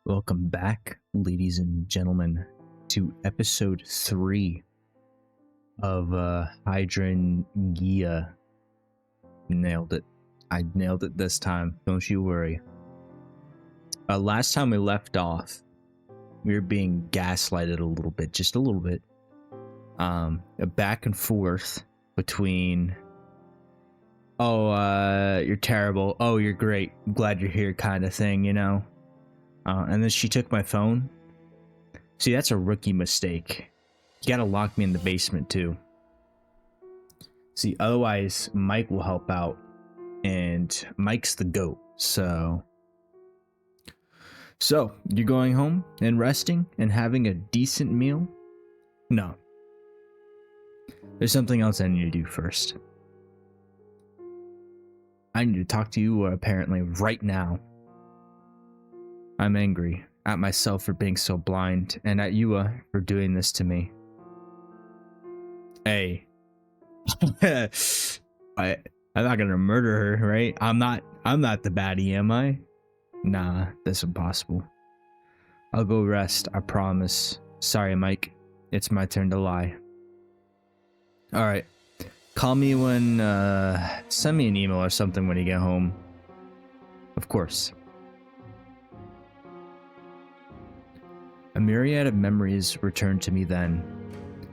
Welcome back, ladies and gentlemen, to episode 3 of Hydrangea. Nailed it. I nailed it this time, don't you worry. Last time we left off, we were being gaslighted a little bit, just a little bit. A back and forth between, oh, you're terrible, oh, you're great, I'm glad you're here kind of thing, you know? And then she took my phone. See, that's a rookie mistake. You gotta lock me in the basement too. See, otherwise Mike will help out, and Mike's the GOAT. So you're going home and resting and having a decent meal? No. There's something else I need to do first. I need to talk to you apparently right now. I'm angry at myself for being so blind, and at you for doing this to me. Hey. I'm not gonna murder her, right? I'm not the baddie, am I? Nah, that's impossible. I'll go rest, I promise. Sorry, Mike. It's my turn to lie. Alright. Call me when, send me an email or something when you get home. Of course. A myriad of memories returned to me then.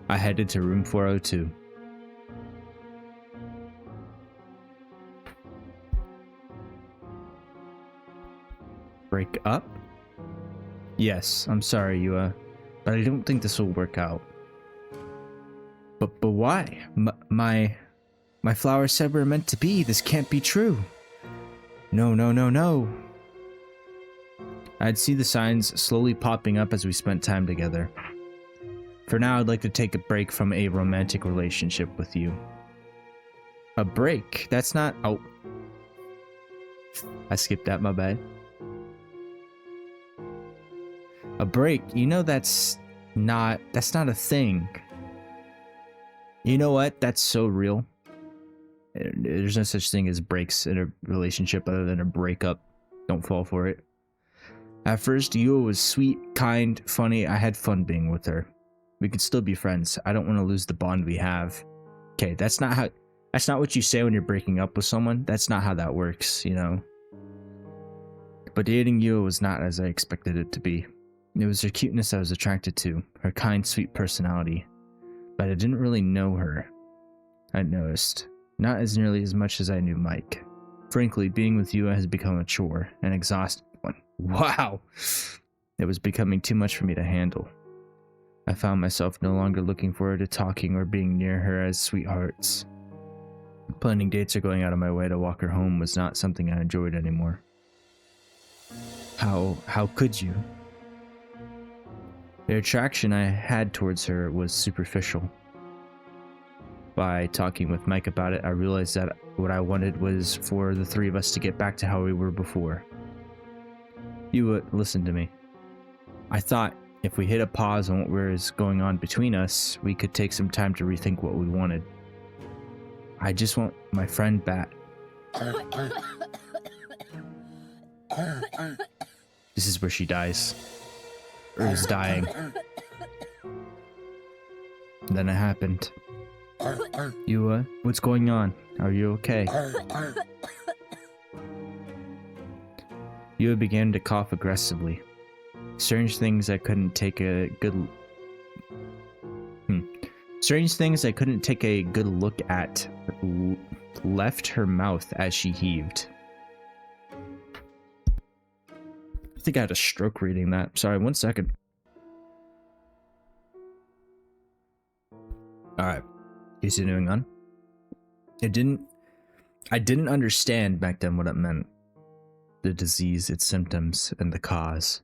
I headed to room 402. Break up? Yes, I'm sorry, Yua, but I don't think this will work out. But why? My flowers said we're meant to be. This can't be true. No. I'd see the signs slowly popping up as we spent time together. For now, I'd like to take a break from a romantic relationship with you. A break? That's not... Oh. I skipped that, my bad. A break? You know that's not a thing. You know what? That's so real. There's no such thing as breaks in a relationship other than a breakup. Don't fall for it. At first, Yua was sweet, kind, funny. I had fun being with her. We could still be friends. I don't want to lose the bond we have. Okay, that's not what you say when you're breaking up with someone. That's not how that works, you know. But dating Yua was not as I expected it to be. It was her cuteness I was attracted to, her kind, sweet personality. But I didn't really know her. I noticed. Not as nearly as much as I knew Mike. Frankly, being with Yua has become a chore, an exhausting one. Wow! It was becoming too much for me to handle. I found myself no longer looking forward to talking or being near her as sweethearts. Planning dates or going out of my way to walk her home was not something I enjoyed anymore. How could you? The attraction I had towards her was superficial. By talking with Mike about it, I realized that what I wanted was for the three of us to get back to how we were before. You would listen to me. I thought if we hit a pause on what was going on between us, we could take some time to rethink what we wanted. I just want my friend back. This is where she dies. Or is dying. Then it happened. You, what's going on? Are you okay? You began to cough aggressively. Strange things I couldn't take a good look at left her mouth as she heaved. I think I had a stroke reading that. Sorry, 1 second. Alright. Continuing on. I didn't understand back then what it meant. The disease, its symptoms, and the cause.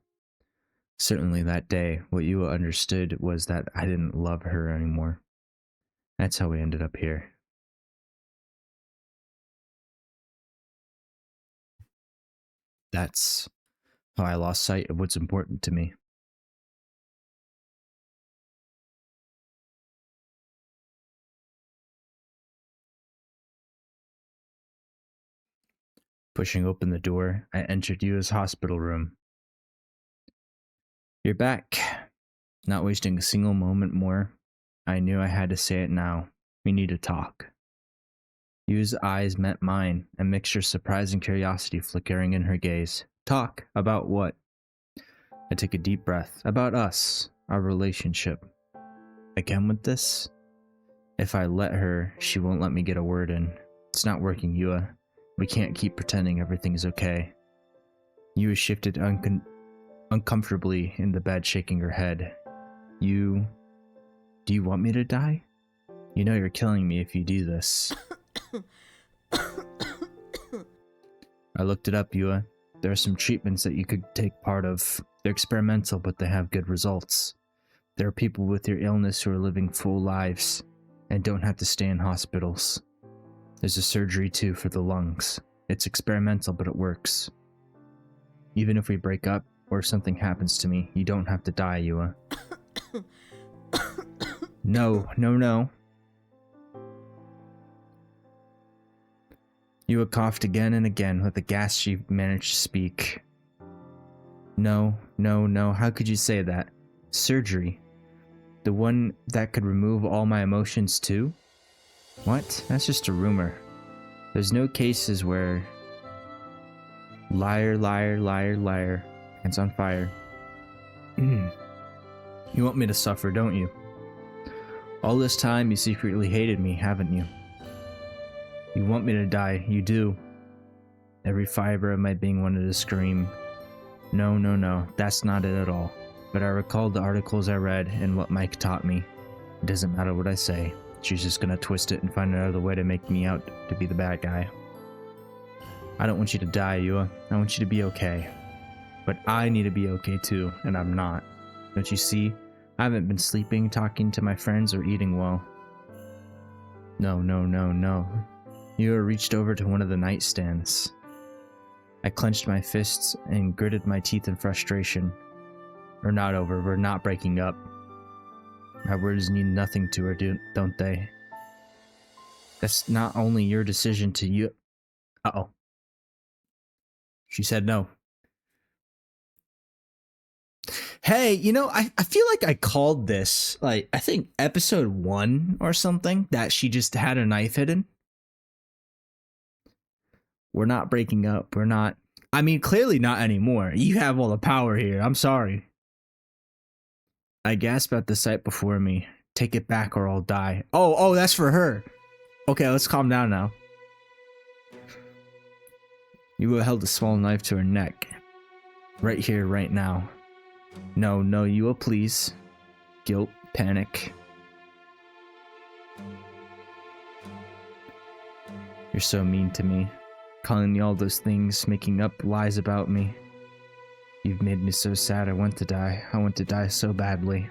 Certainly that day, what you understood was that I didn't love her anymore. That's how we ended up here. That's how I lost sight of what's important to me. Pushing open the door, I entered Yua's hospital room. You're back. Not wasting a single moment more. I knew I had to say it now. We need to talk. Yu's eyes met mine, a mixture of surprise and curiosity flickering in her gaze. Talk? About what? I took a deep breath. About us. Our relationship. Again with this? If I let her, she won't let me get a word in. It's not working, Yua. We can't keep pretending everything's okay. Yua shifted uncomfortably in the bed, shaking her head. Do you want me to die? You know you're killing me if you do this. I looked it up, Yua. There are some treatments that you could take part of. They're experimental, but they have good results. There are people with your illness who are living full lives and don't have to stay in hospitals. There's a surgery too for the lungs. It's experimental, but it works. Even if we break up or if something happens to me, you don't have to die, Yua. No. Yua coughed again and again. With a gasp, she managed to speak. No. How could you say that? Surgery. The one that could remove all my emotions too? What? That's just a rumor. There's no cases where... Liar. Hands on fire. You want me to suffer, don't you? All this time you secretly hated me, haven't you? You want me to die, you do. Every fiber of my being wanted to scream. No, that's not it at all. But I recalled the articles I read and what Mike taught me. It doesn't matter what I say. She's just gonna twist it and find another way to make me out to be the bad guy. I don't want you to die, Yua. I want you to be okay. But I need to be okay too, and I'm not. Don't you see? I haven't been sleeping, talking to my friends, or eating well. No. Yua reached over to one of the nightstands. I clenched my fists and gritted my teeth in frustration. We're not over. We're not breaking up. My words mean nothing to her, don't they? That's not only your decision to you. Uh-oh. She said no. Hey, you know, I feel like I called this, like, I think episode 1 or something, that she just had a knife hidden. We're not breaking up. We're not. I mean, clearly not anymore. You have all the power here. I'm sorry. I gasped at the sight before me. Take it back or I'll die. Oh, that's for her. Okay, let's calm down now. Yua held a small knife to her neck. Right here, right now. No, Yua, please. Guilt, panic. You're so mean to me. Calling me all those things, making up lies about me. You've made me so sad I want to die. I want to die so badly.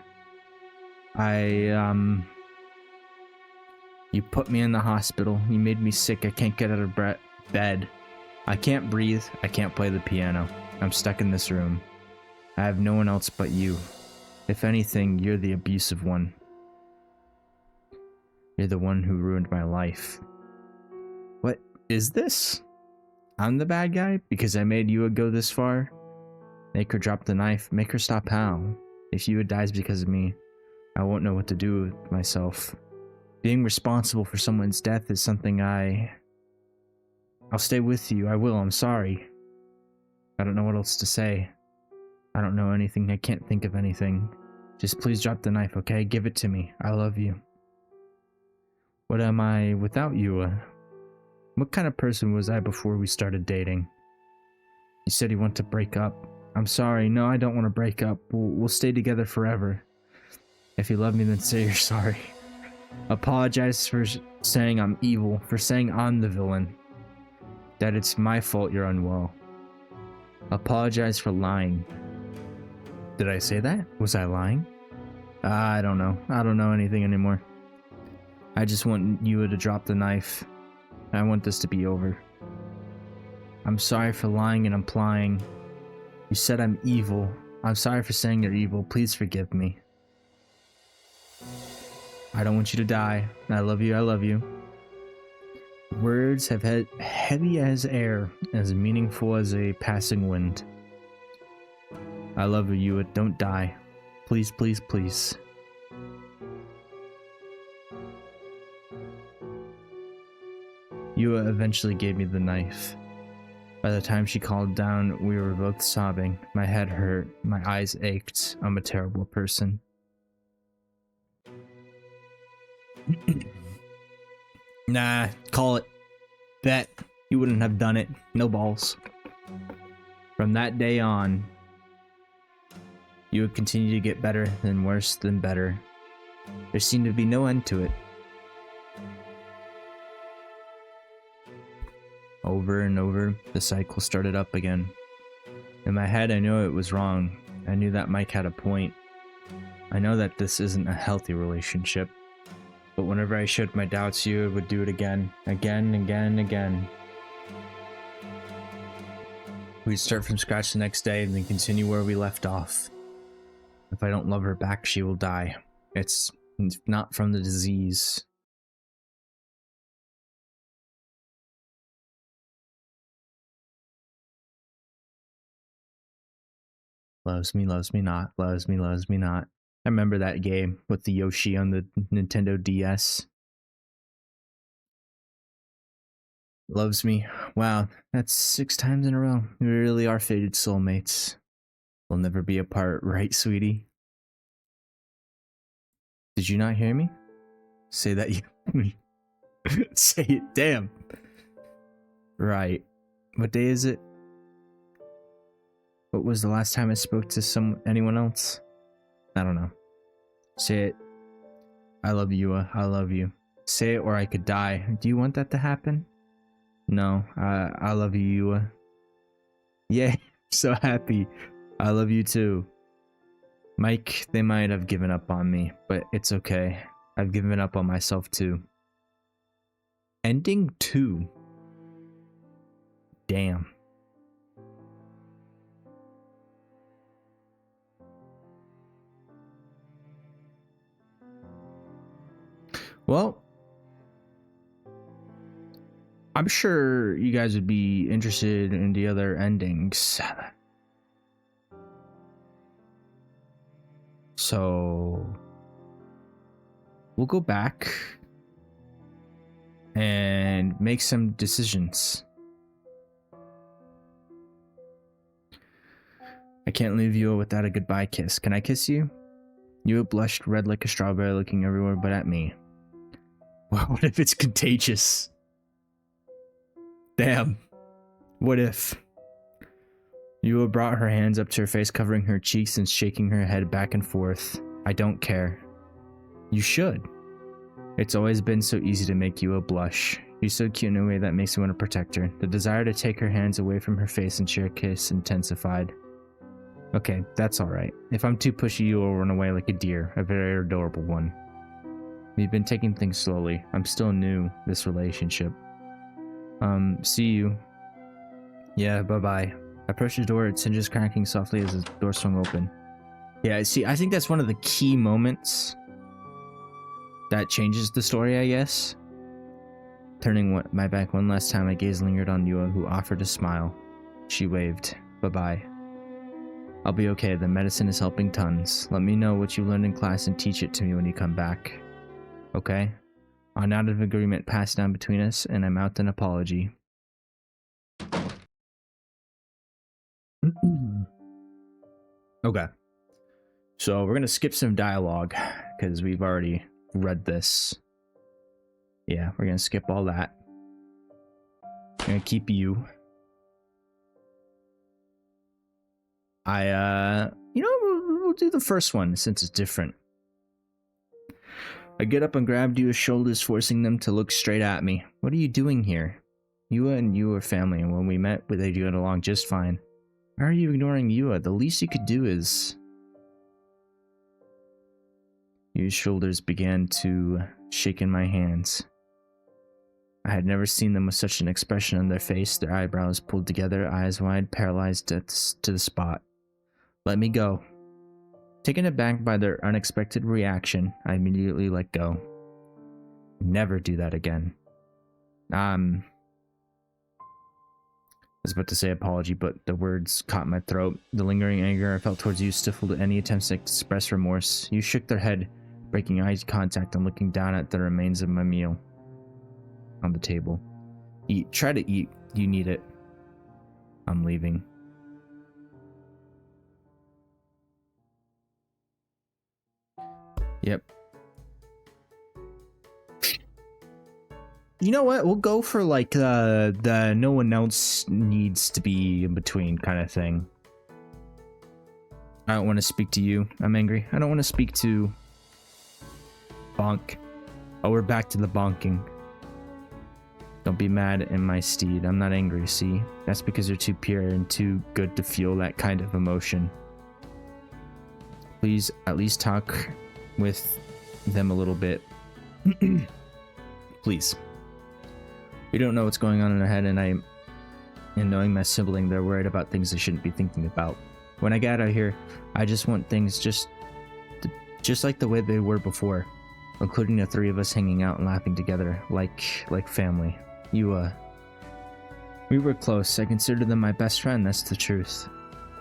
You put me in the hospital. You made me sick. I can't get out of bed. I can't breathe. I can't play the piano. I'm stuck in this room. I have no one else but you. If anything, you're the abusive one. You're the one who ruined my life. What is this? I'm the bad guy because I made Yua go this far? Make her drop the knife. Make her stop how? If Yua dies because of me, I won't know what to do with myself. Being responsible for someone's death is something I'll stay with you. I will. I'm sorry. I don't know what else to say. I don't know anything. I can't think of anything. Just please drop the knife, okay? Give it to me. I love you. What am I without Yua? What kind of person was I before we started dating? You said you want to break up. I'm sorry. No, I don't want to break up. We'll stay together forever. If you love me, then say you're sorry. Apologize for saying I'm evil, for saying I'm the villain. That it's my fault you're unwell. Apologize for lying. Did I say that? Was I lying? I don't know. I don't know anything anymore. I just want Yua to drop the knife. I want this to be over. I'm sorry for lying and implying. You said I'm evil. I'm sorry for saying you're evil. Please forgive me. I don't want you to die. I love you. I love you. Words have heavy as air, as meaningful as a passing wind. I love you. Don't die. Please, please, please. Yua eventually gave me the knife. By the time she calmed down, we were both sobbing. My head hurt. My eyes ached. I'm a terrible person. Nah, call it. Bet. You wouldn't have done it. No balls. From that day on, you would continue to get better, then worse, then better. There seemed to be no end to it. Over and over, the cycle started up again. In my head, I knew it was wrong. I knew that Mike had a point. I know that this isn't a healthy relationship. But whenever I showed my doubts, you would do it again. Again, again, again. We'd start from scratch the next day and then continue where we left off. If I don't love her back, she will die. It's not from the disease. Loves me not, loves me not. I remember that game with the Yoshi on the Nintendo DS. Loves me. Wow, that's 6 times in a row. We really are fated soulmates. We'll never be apart, right, sweetie? Did you not hear me? Say that you... Say it, damn. Right. What day is it? What was the last time I spoke to anyone else? I don't know. Say it. I love you, I love you. Say it or I could die. Do you want that to happen? No, I love you, Yua. Yay, so happy. I love you too. Mike, they might have given up on me, but it's okay. I've given up on myself too. Ending 2. Damn. Well, I'm sure you guys would be interested in the other endings. So we'll go back and make some decisions. I can't leave you without a goodbye kiss. Can I kiss you? You blushed red like a strawberry, looking everywhere but at me. What if it's contagious? Damn. What if? Yua brought her hands up to her face, covering her cheeks and shaking her head back and forth. I don't care. You should. It's always been so easy to make Yua blush. She's so cute in a way that makes me want to protect her. The desire to take her hands away from her face and share a kiss intensified. Okay, that's alright. If I'm too pushy, you will run away like a deer, a very adorable one. We've been taking things slowly. I'm still new, this relationship. See you. Yeah, bye-bye. I approached the door, its hinges cracking softly as the door swung open. Yeah, see, I think that's one of the key moments that changes the story, I guess. Turning my back one last time, my gaze lingered on Yua, who offered a smile. She waved. Bye-bye. I'll be okay, the medicine is helping tons. Let me know what you learned in class and teach it to me when you come back. Okay? A nod of agreement passed down between us, and I mouthed an apology. Okay. So we're gonna skip some dialogue, because we've already read this. Yeah, we're gonna skip all that. I'm gonna keep you. You know, we'll do the first one since it's different. I get up and grabbed Yua's shoulders, forcing them to look straight at me. What are you doing here? Yua and you are family, and when we met, they got along just fine. Why are you ignoring Yua? The least you could do is... Yua's shoulders began to shake in my hands. I had never seen them with such an expression on their face, their eyebrows pulled together, eyes wide, paralyzed to the spot. Let me go. Taken aback by their unexpected reaction, I immediately let go. Never do that again. The was about to say apology, but the words caught my throat. The lingering anger I felt towards you stifled any attempts to express remorse. You shook their head, breaking eye contact and looking down at the remains of my meal on the table. Eat. Try to eat. You need it. I'm leaving. Yep. You know what? We'll go for like the no one else needs to be in between kind of thing. I don't want to speak to you. I'm angry. I don't want to speak to Bonk. Oh, we're back to the bonking. Don't be mad in my steed. I'm not angry, see? That's because you're too pure and too good to feel that kind of emotion. Please at least talk with them a little bit. Please. We don't know what's going on in their head, and knowing my sibling, they're worried about things they shouldn't be thinking about. When I get out of here, I just want things just like the way they were before, including the three of us hanging out and laughing together, like family. We were close. I considered them my best friend, that's the truth.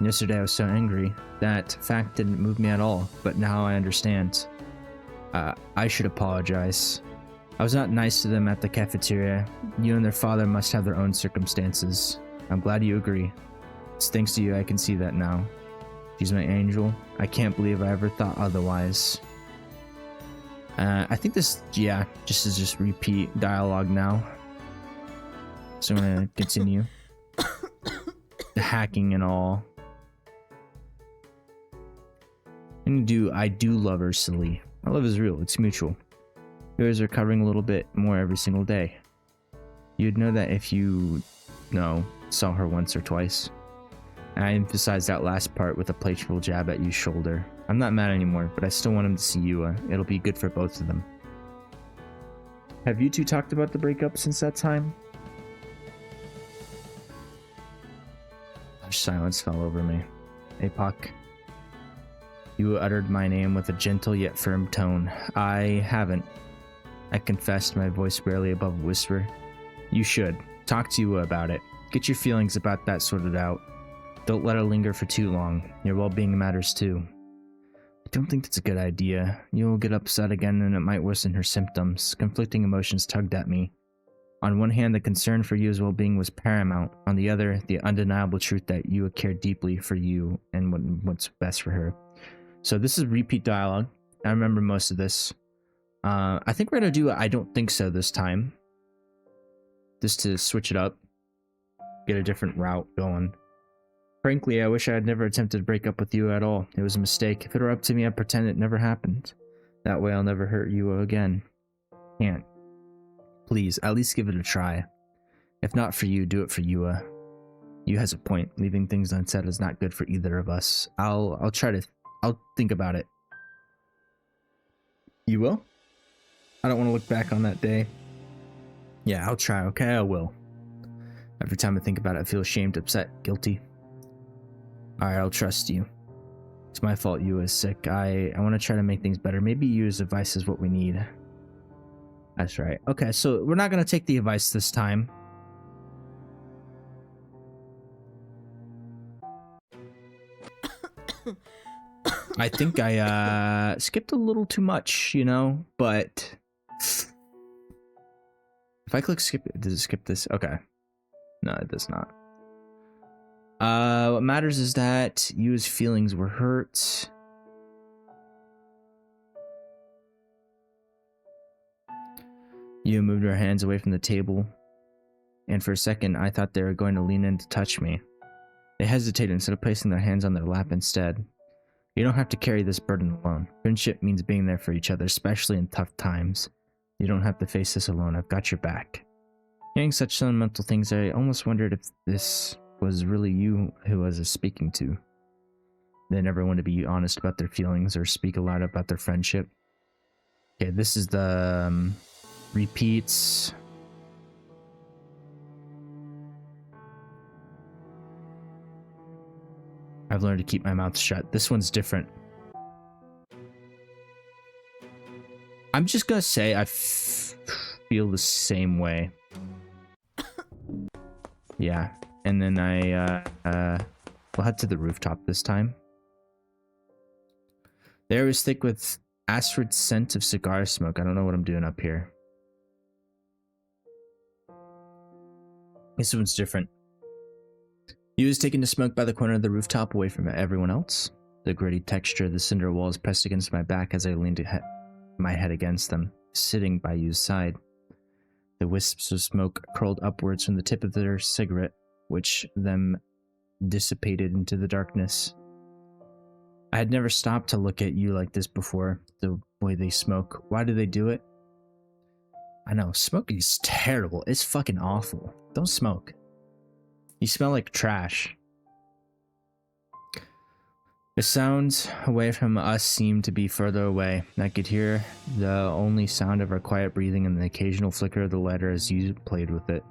Yesterday I was so angry. That fact didn't move me at all, but now I understand. I should apologize. I was not nice to them at the cafeteria. You and their father must have their own circumstances. I'm glad you agree. It's thanks to you I can see that now. She's my angel. I can't believe I ever thought otherwise. I think this, yeah, just repeat dialogue now. So I'm gonna continue. The hacking and all. And I do love her, silly. My love is real, it's mutual. Yours are recovering a little bit more every single day. You'd know that if you, saw her once or twice. And I emphasized that last part with a playful jab at Yu's shoulder. I'm not mad anymore, but I still want him to see Yua. It'll be good for both of them. Have you two talked about the breakup since that time? Silence fell over me. Apoc. Yua uttered my name with a gentle yet firm tone. I haven't. I confessed, my voice barely above a whisper. You should. Talk to Yua about it. Get your feelings about that sorted out. Don't let it linger for too long. Your well-being matters too. I don't think that's a good idea. You will get upset again and it might worsen her symptoms. Conflicting emotions tugged at me. On one hand, the concern for Yua's well-being was paramount. On the other, the undeniable truth that Yua cared deeply for you and what's best for her. So this is repeat dialogue. I remember most of this. I think we're going to do I don't think so this time. Just to switch it up. Get a different route going. Frankly, I wish I had never attempted to break up with you at all. It was a mistake. If it were up to me, I'd pretend it never happened. That way I'll never hurt you again. Can't. Please, at least give it a try. If not for you, do it for Yua. Yu has a point. Leaving things unsaid is not good for either of us. I'll think about it. You will? I don't want to look back on that day. Yeah, I'll try, okay? I will. Every time I think about it, I feel ashamed, upset, guilty. Alright, I'll trust you. It's my fault Yu is sick. I want to try to make things better. Maybe Yu's advice is what we need. That's right. Okay, so we're not going to take the advice this time. I think I skipped a little too much, you know, but if I click skip, does it skip this? Okay. No, it does not. What matters is that Yu's feelings were hurt. Yu moved her hands away from the table, and for a second I thought they were going to lean in to touch me. They hesitated instead of placing their hands on their lap instead. You don't have to carry this burden alone. Friendship means being there for each other, especially in tough times. You don't have to face this alone. I've got your back. Hearing such sentimental things, I almost wondered if this was really you who I was speaking to. They never want to be honest about their feelings or speak aloud about their friendship. Okay, this is the repeats. I've learned to keep my mouth shut. This one's different. I'm just gonna say I feel the same way. Yeah. and then we'll head to the rooftop this time. The air was thick with acrid scent of cigar smoke. I don't know what I'm doing up here. This one's different. He was taken to smoke by the corner of the rooftop away from everyone else. The gritty texture of the cinder walls pressed against my back as I leaned my head against them, sitting by Yu's side. The wisps of smoke curled upwards from the tip of their cigarette, which them dissipated into the darkness. I had never stopped to look at you like this before, the way they smoke. Why do they do it? I know, smoking is terrible. It's fucking awful. Don't smoke. You smell like trash. The sounds away from us seemed to be further away. I could hear the only sound of our quiet breathing and the occasional flicker of the lighter as you played with it.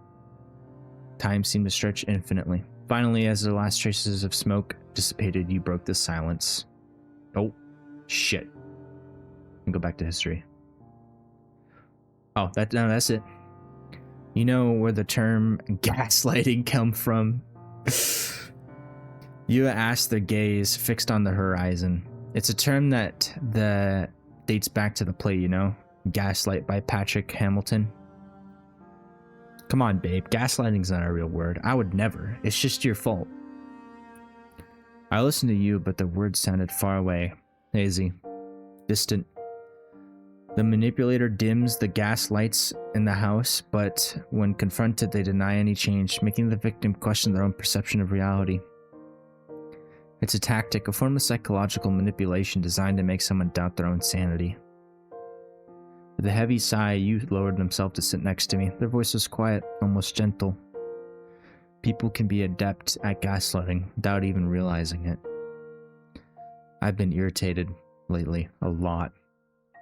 Time seemed to stretch infinitely. Finally, as the last traces of smoke dissipated, you broke the silence. Oh, shit. And go back to history. Oh, no, that's it. You know where the term gaslighting come from? You asked their gaze fixed on the horizon. It's a term that dates back to the play, you know? Gaslight by Patrick Hamilton. Come on, babe. Gaslighting's not a real word. I would never. It's just your fault. I listened to you, but the words sounded far away, hazy, distant. The manipulator dims the gas lights in the house, but when confronted, they deny any change, making the victim question their own perception of reality. It's a tactic, a form of psychological manipulation designed to make someone doubt their own sanity. With a heavy sigh, you lowered himself to sit next to me. Their voice was quiet, almost gentle. People can be adept at gaslighting without even realizing it. I've been irritated lately, a lot.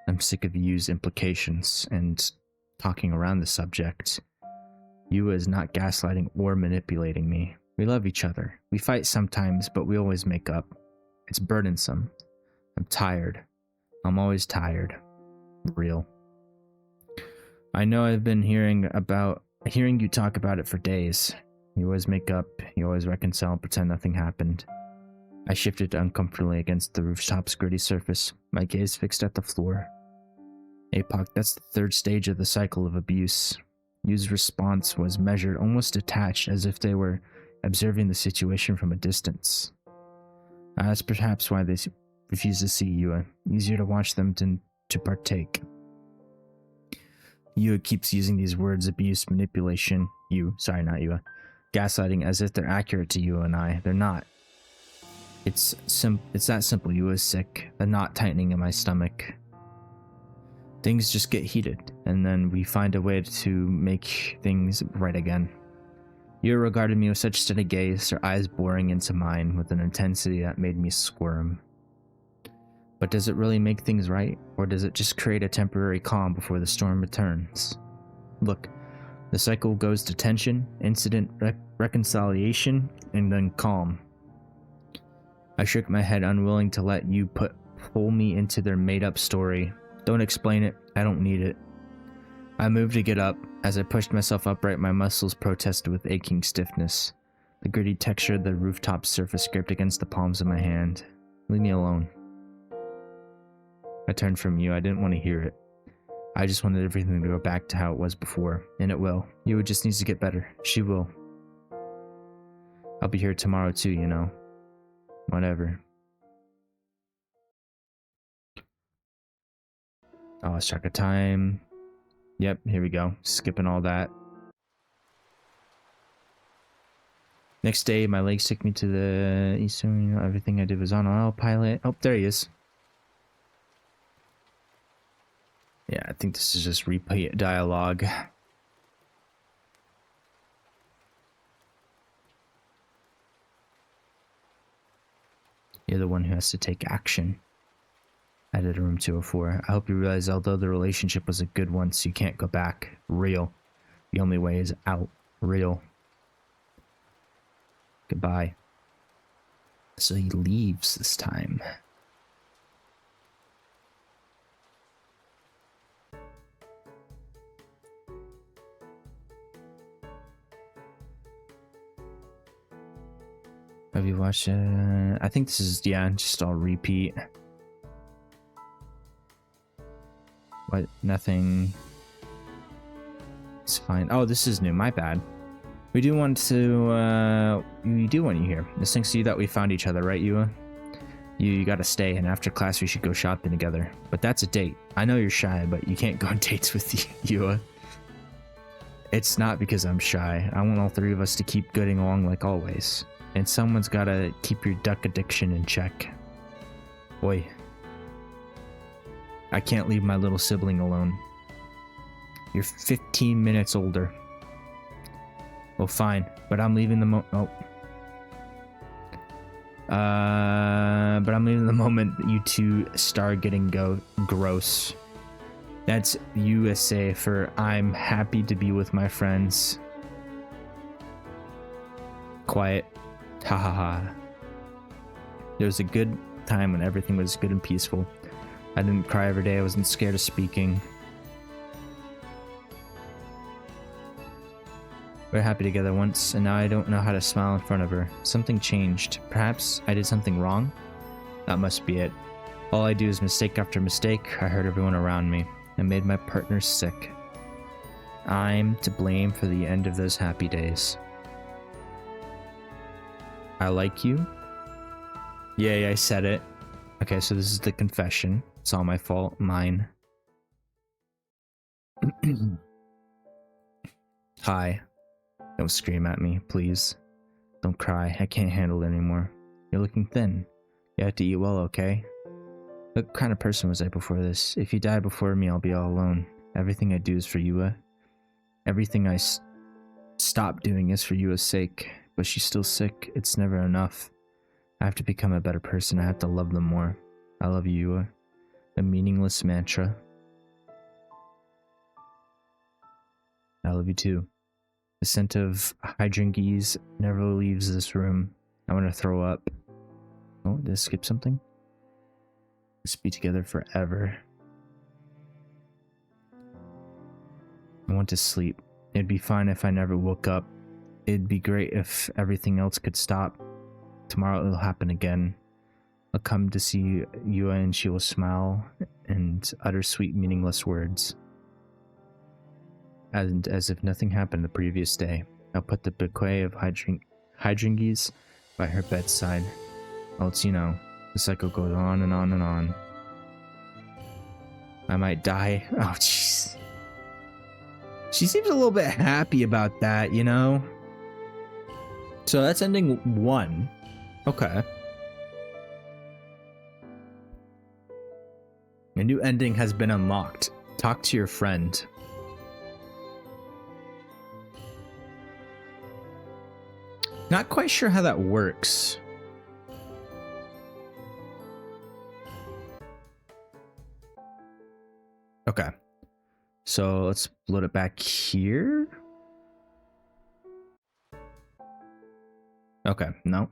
I'm sick of Yu's implications and talking around the subject. Yu is not gaslighting or manipulating me. We love each other. We fight sometimes, but we always make up. It's burdensome. I'm tired. I'm always tired. Real. I know I've been hearing you talk about it for days. You always make up, you always reconcile and pretend nothing happened. I shifted uncomfortably against the rooftop's gritty surface, my gaze fixed at the floor. APOC, that's the third stage of the cycle of abuse. Yu's response was measured, almost detached, as if they were observing the situation from a distance. That's perhaps why they refuse to see Yu. Easier to watch them than to partake. Yu keeps using these words, abuse, manipulation, gaslighting, as if they're accurate to you and I. They're not. It's that simple. Yu is sick, a knot tightening in my stomach. Things just get heated, and then we find a way to make things right again. Yu regarded me with such steady gaze, her eyes boring into mine with an intensity that made me squirm. But does it really make things right, or does it just create a temporary calm before the storm returns? Look, the cycle goes to tension, incident, reconciliation, and then calm. I shook my head, unwilling to let you pull me into their made-up story. Don't explain it, I don't need it. I moved to get up. As I pushed myself upright, my muscles protested with aching stiffness. The gritty texture of the rooftop surface scraped against the palms of my hand. Leave me alone. I turned from you. I didn't want to hear it. I just wanted everything to go back to how it was before, and it will. Yu just needs to get better. She will. I'll be here tomorrow too, you know. Whatever. Oh, let's check the time. Yep, here we go. Skipping all that. Next day, my legs took me to the eastern. Everything I did was on autopilot. Oh, there he is. Yeah, I think this is just repeat dialogue. You're the one who has to take action. I did room 204. I hope you realize although the relationship was a good one, so you can't go back. Real. The only way is out. Real. Goodbye. So he leaves this time. Have you watched I think this is, yeah, just all repeat. What? Nothing. It's fine. Oh, this is new. My bad. We do want to, we do want you here. It's thanks to you that we found each other, right, Yua? You gotta stay, and after class we should go shopping together. But that's a date. I know you're shy, but you can't go on dates with Yua. It's not because I'm shy. I want all three of us to keep getting along like always. And someone's gotta keep your duck addiction in check. Boy. I can't leave my little sibling alone. You're 15 minutes older. Well, fine, but I'm leaving the but I'm leaving the moment you two start getting gross. That's USA for I'm happy to be with my friends. Quiet. Ha ha ha. There was a good time when everything was good and peaceful. I didn't cry every day. I wasn't scared of speaking. We were happy together once, and now I don't know how to smile in front of her. Something changed. Perhaps I did something wrong? That must be it. All I do is mistake after mistake. I hurt everyone around me. I made my partner sick. I'm to blame for the end of those happy days. I like you? Yeah, I said it. Okay, so this is the confession. It's all my fault. Mine. Hi. Don't scream at me, please. Don't cry. I can't handle it anymore. You're looking thin. You have to eat well, okay? What kind of person was I before this? If you die before me, I'll be all alone. Everything I do is for Yua. Everything I stop doing is for Yua's sake. But she's still sick. It's never enough. I have to become a better person. I have to love them more. I love you, Yua. A meaningless mantra. I love you too. The scent of hydrangeas never leaves this room. I want to throw up. Oh, did I skip something? Let's be together forever. I want to sleep. It'd be fine if I never woke up. It'd be great if everything else could stop. Tomorrow it'll happen again. I'll come to see Yua and she will smile and utter sweet meaningless words. And as if nothing happened the previous day, I'll put the bouquet of hydrangeas by her bedside. Else, you know, the cycle goes on and on and on. I might die. Oh, jeez. She seems a little bit happy about that, you know? So that's ending 1. Okay. A new ending has been unlocked. Talk to your friend. Not quite sure how that works. Okay. So let's load it back here. Okay, no.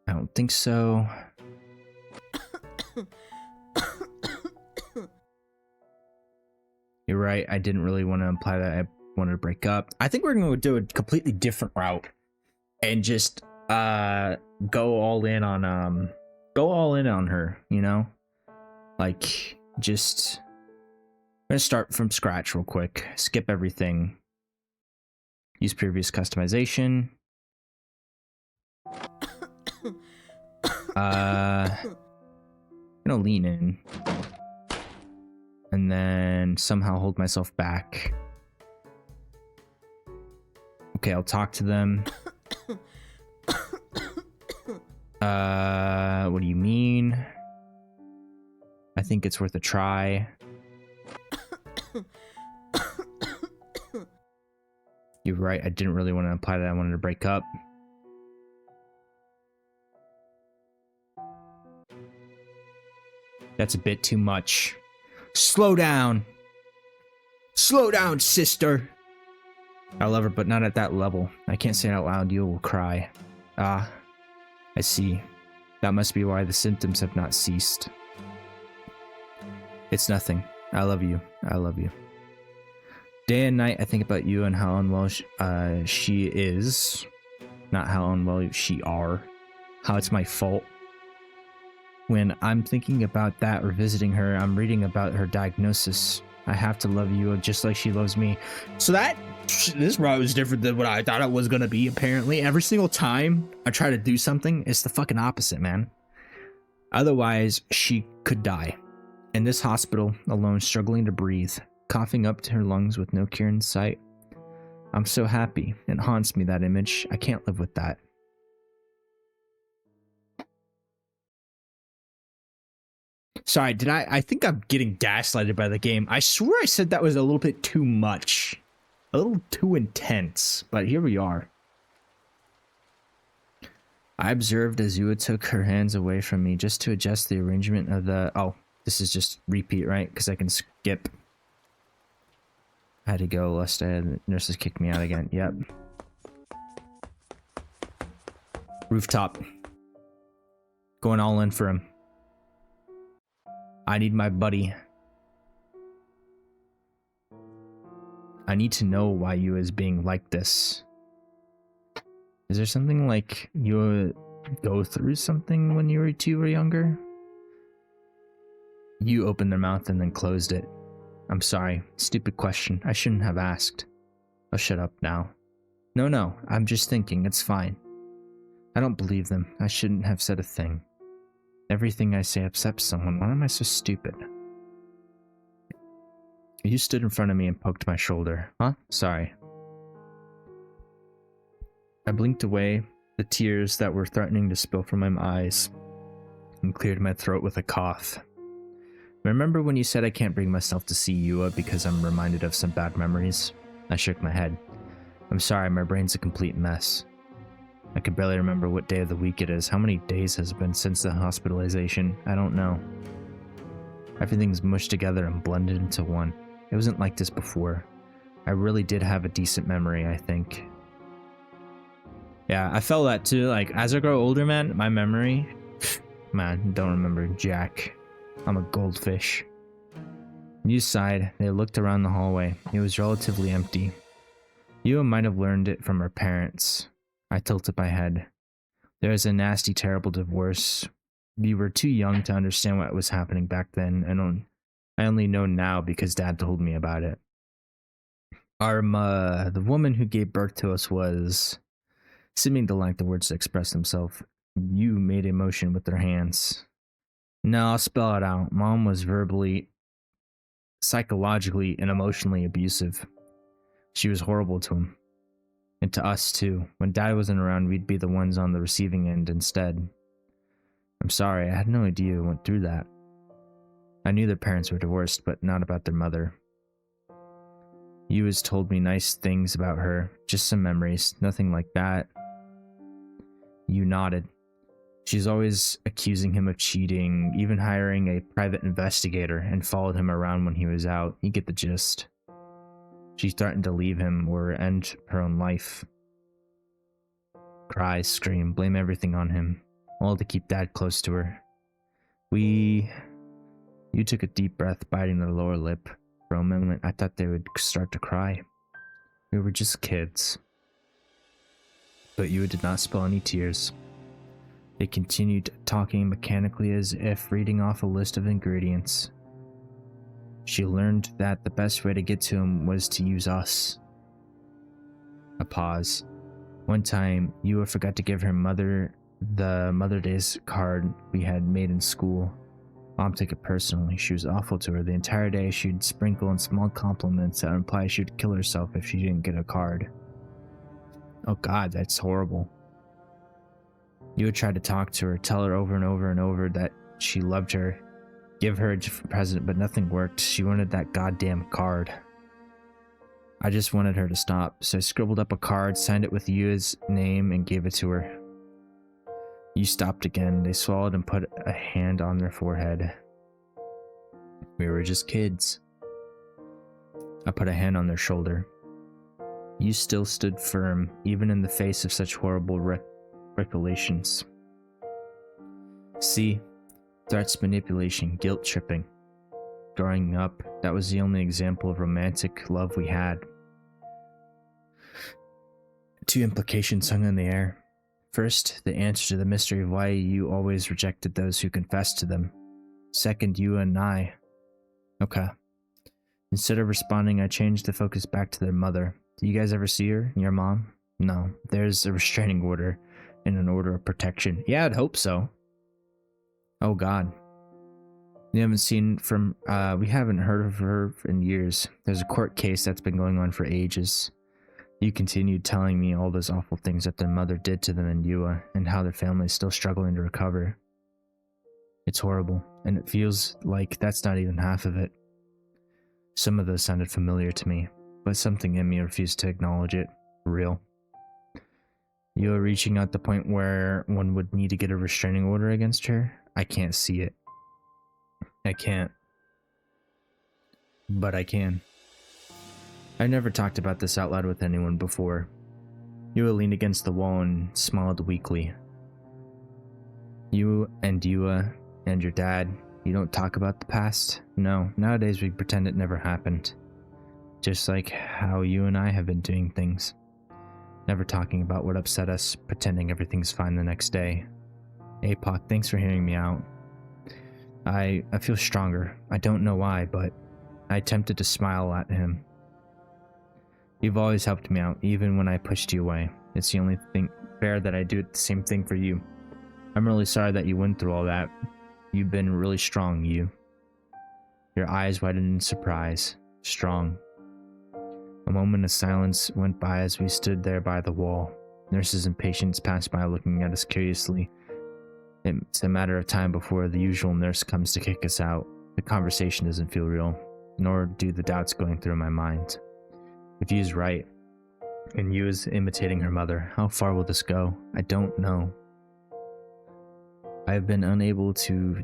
I don't think so. You're right, I didn't really want to imply that I wanted to break up. I think we're going to do a completely different route and just go all in on her, you know? Like, just I'm gonna start from scratch real quick. Skip everything. Use previous customization. I'm gonna lean in. And then somehow hold myself back. Okay, I'll talk to them. What do you mean? I think it's worth a try. You're right, I didn't really want to imply that I wanted to break up. That's a bit too much. Slow down! Slow down, sister! I love her, but not at that level. I can't say it out loud, you will cry. Ah, I see. That must be why the symptoms have not ceased. It's nothing. I love you. I love you. Day and night, I think about you and how unwell she is. not how unwell she are, how it's my fault. When I'm thinking about that or visiting her, I'm reading about her diagnosis. I have to love you just like she loves me. So this route was different than what I thought it was gonna be, apparently. Every single time I try to do something, it's the fucking opposite, man. Otherwise, she could die. In this hospital, alone, struggling to breathe, coughing up to her lungs with no cure in sight. I'm so happy. It haunts me, that image. I can't live with that. Sorry, I think I'm getting gaslighted by the game. I swear I said that was a little bit too much. A little too intense, but here we are. I observed as Yua took her hands away from me just to adjust the arrangement of the... Oh, this is just repeat, right? Because I can skip. I had to go lest the nurses kicked me out again. Yep. Rooftop. Going all in for him. I need my buddy. I need to know why you is being like this. Is there something like you go through something when you were younger? You opened their mouth and then closed it. I'm sorry. Stupid question. I shouldn't have asked. I'll shut up now. No, I'm just thinking. It's fine. I don't believe them. I shouldn't have said a thing. Everything I say upsets someone. Why am I so stupid? You stood in front of me and poked my shoulder. Huh? Sorry. I blinked away the tears that were threatening to spill from my eyes and cleared my throat with a cough. Remember when you said I can't bring myself to see Yua because I'm reminded of some bad memories? I shook my head. I'm sorry, my brain's a complete mess. I can barely remember what day of the week it is. How many days has it been since the hospitalization? I don't know. Everything's mushed together and blended into one. It wasn't like this before. I really did have a decent memory, I think. Yeah, I felt that too. Like, as I grow older, man, my memory... Man, don't remember jack. I'm a goldfish. You sighed. They looked around the hallway. It was relatively empty. Yua might have learned it from her parents. I tilted my head. There was a nasty, terrible divorce. We were too young to understand what was happening back then, and I only know now because Dad told me about it. The woman who gave birth to us was... Seeming to lack the words to express himself, you made a motion with their hands. No, I'll spell it out. Mom was verbally, psychologically, and emotionally abusive. She was horrible to him. And to us, too. When Dad wasn't around, we'd be the ones on the receiving end instead. I'm sorry, I had no idea you went through that. I knew their parents were divorced, but not about their mother. You has told me nice things about her, just some memories, nothing like that. You nodded. She's always accusing him of cheating, even hiring a private investigator, and followed him around when he was out. You get the gist. She threatened to leave him or end her own life. Cry, scream, blame everything on him, all to keep Dad close to her. You took a deep breath, biting the lower lip. For a moment, I thought they would start to cry. We were just kids. But you did not spill any tears. They continued talking mechanically as if reading off a list of ingredients. She learned that the best way to get to him was to use us. A pause. One time, Yua forgot to give her mother the Mother Day's card we had made in school. Mom took it personally. She was awful to her. The entire day, she'd sprinkle in small compliments that implied she'd kill herself if she didn't get a card. Oh God, that's horrible. You would try to talk to her, tell her over and over and over that she loved her, give her a different present, but nothing worked. She wanted that goddamn card. I just wanted her to stop, so I scribbled up a card, signed it with Yua's name, and gave it to her. You stopped again. They swallowed and put a hand on their forehead. We were just kids. I put a hand on their shoulder. You still stood firm, even in the face of such horrible recollections. See, threats, manipulation, guilt tripping. Growing up, that was the only example of romantic love we had. Two implications hung in the air. First, the answer to the mystery of why you always rejected those who confessed to them. Second, you and I. Okay. Instead of responding, I changed the focus back to their mother. Do you guys ever see her? Your mom? No. There's a restraining order and an order of protection. Yeah, I'd hope so. Oh God. We haven't heard of her in years. There's a court case that's been going on for ages. You continued telling me all those awful things that their mother did to them in Yua, and how their family is still struggling to recover. It's horrible, and it feels like that's not even half of it. Some of those sounded familiar to me, but something in me refused to acknowledge it. Real. Yua reaching out the point where one would need to get a restraining order against her? I can't see it. I can't. But I can. I never talked about this out loud with anyone before. Yua leaned against the wall and smiled weakly. You and Yua and your dad, you don't talk about the past? No, nowadays we pretend it never happened. Just like how you and I have been doing things. Never talking about what upset us, pretending everything's fine the next day. APOC, thanks for hearing me out. I feel stronger. I don't know why, but I attempted to smile at him. You've always helped me out, even when I pushed you away. It's the only thing fair that I do the same thing for you. I'm really sorry that you went through all that. You've been really strong, you. Your eyes widened in surprise. Strong. A moment of silence went by as we stood there by the wall. Nurses and patients passed by looking at us curiously. It's a matter of time before the usual nurse comes to kick us out. The conversation doesn't feel real, nor do the doubts going through my mind. If Yu's right, and Yu is imitating her mother, how far will this go? I don't know. I have been unable to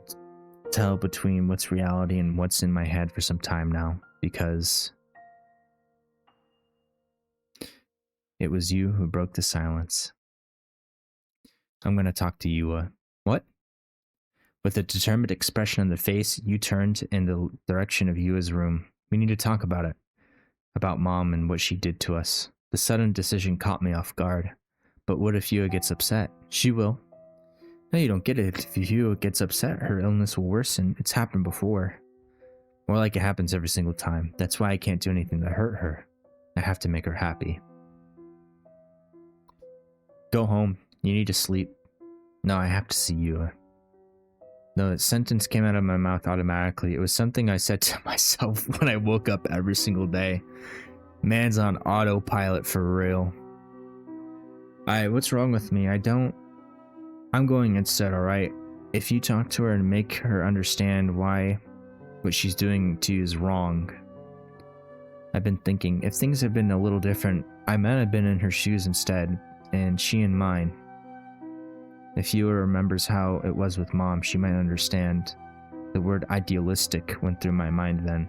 tell between what's reality and what's in my head for some time now, because it was you who broke the silence. I'm going to talk to Yua. What? With a determined expression on the face, you turned in the direction of Yua's room. We need to talk about it. About Mom and what she did to us. The sudden decision caught me off guard. But what if Yua gets upset? She will. No, you don't get it. If Yua gets upset, her illness will worsen. It's happened before. More like it happens every single time. That's why I can't do anything to hurt her. I have to make her happy. Go home. You need to sleep. No, I have to see Yua. No, that sentence came out of my mouth automatically. It was something I said to myself when I woke up every single day. Man's on autopilot for real. What's wrong with me? I'm going instead, alright? If you talk to her and make her understand why what she's doing to you is wrong. I've been thinking, if things had been a little different, I might have been in her shoes instead, and she in mine. If Yua remembers how it was with Mom, she might understand. The word idealistic went through my mind then.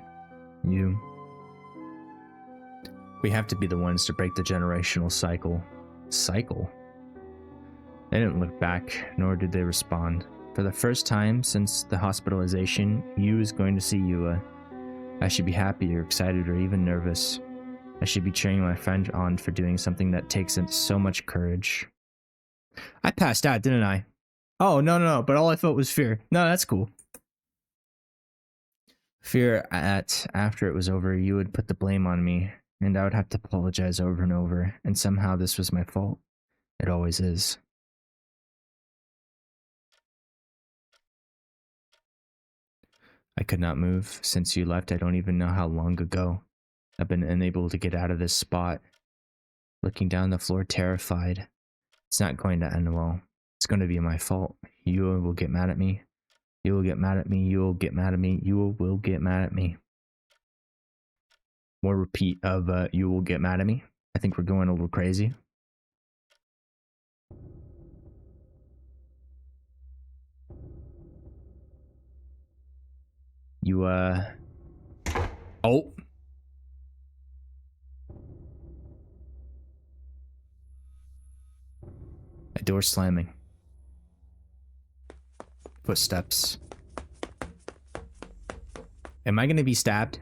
We have to be the ones to break the generational cycle. Cycle? They didn't look back, nor did they respond. For the first time since the hospitalization, Yu is going to see Yua. I should be happy or excited or even nervous. I should be cheering my friend on for doing something that takes so much courage. I passed out, didn't I? Oh, no, but all I felt was fear. No, that's cool. Fear after it was over, you would put the blame on me, and I would have to apologize over and over, and somehow this was my fault. It always is. I could not move. Since you left, I don't even know how long ago. I've been unable to get out of this spot. Looking down the floor, terrified. It's not going to end well. It's going to be my fault. You will get mad at me. You will get mad at me. You will get mad at me. You will get mad at me. More repeat of you will get mad at me. I think we're going a little crazy. You, oh. A door slamming. Footsteps. Am I gonna be stabbed?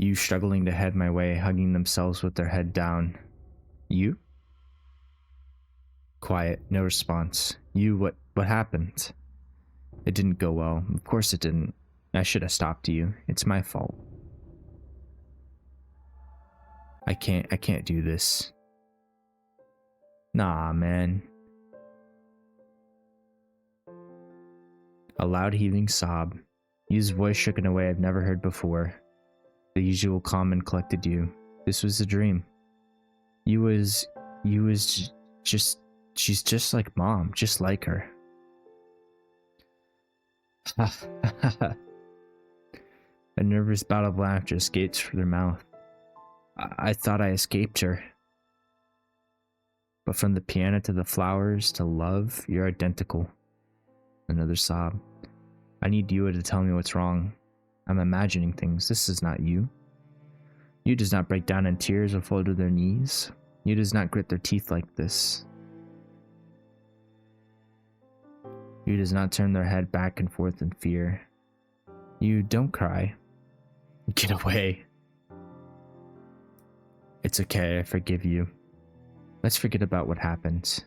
You struggling to head my way, hugging themselves with their head down. You? Quiet, no response. You, what happened? It didn't go well. Of course it didn't. I should have stopped you. It's my fault. I can't do this. Nah, man. A loud heaving sob. Yu's voice shook in a way I've never heard before. The usual calm and collected you. This was a dream. She's just like Mom, just like her. A nervous bout of laughter escaped from their mouth. I thought I escaped her. But from the piano to the flowers to love, you're identical. Another sob. I need you to tell me what's wrong. I'm imagining things. This is not you. You does not break down in tears or fall to their knees. You does not grit their teeth like this. You does not turn their head back and forth in fear. You don't cry. Get away. It's okay, I forgive you. Let's forget about what happened.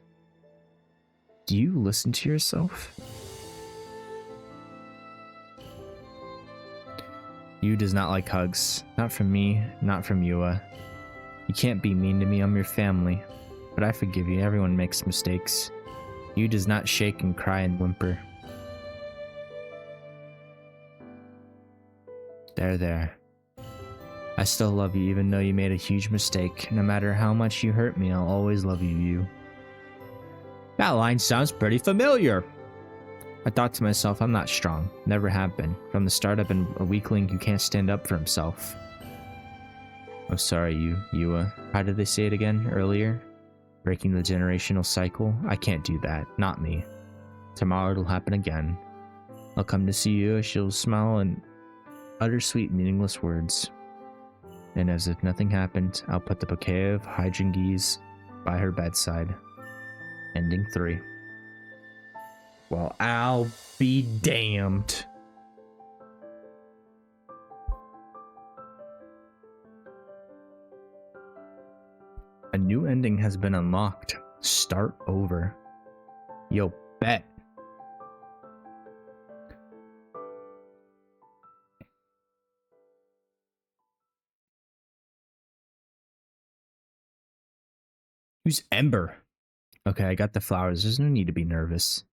Do you listen to yourself? You does not like hugs. Not from me, not from Yua. You can't be mean to me, I'm your family. But I forgive you, everyone makes mistakes. You does not shake and cry and whimper. There. I still love you even though you made a huge mistake. No matter how much you hurt me, I'll always love you. That line sounds pretty familiar. I thought to myself, I'm not strong. Never have been. From the start, I've been a weakling who can't stand up for himself. I'm sorry, Yua. How did they say it again earlier? Breaking the generational cycle? I can't do that. Not me. Tomorrow it'll happen again. I'll come to see you. She'll smile and utter sweet, meaningless words. And as if nothing happened, I'll put the bouquet of hydrangeas by her bedside. Ending 3. Well, I'll be damned. A new ending has been unlocked. Start over. Yo, bet. Who's Ember? Okay, I got the flowers. There's no need to be nervous.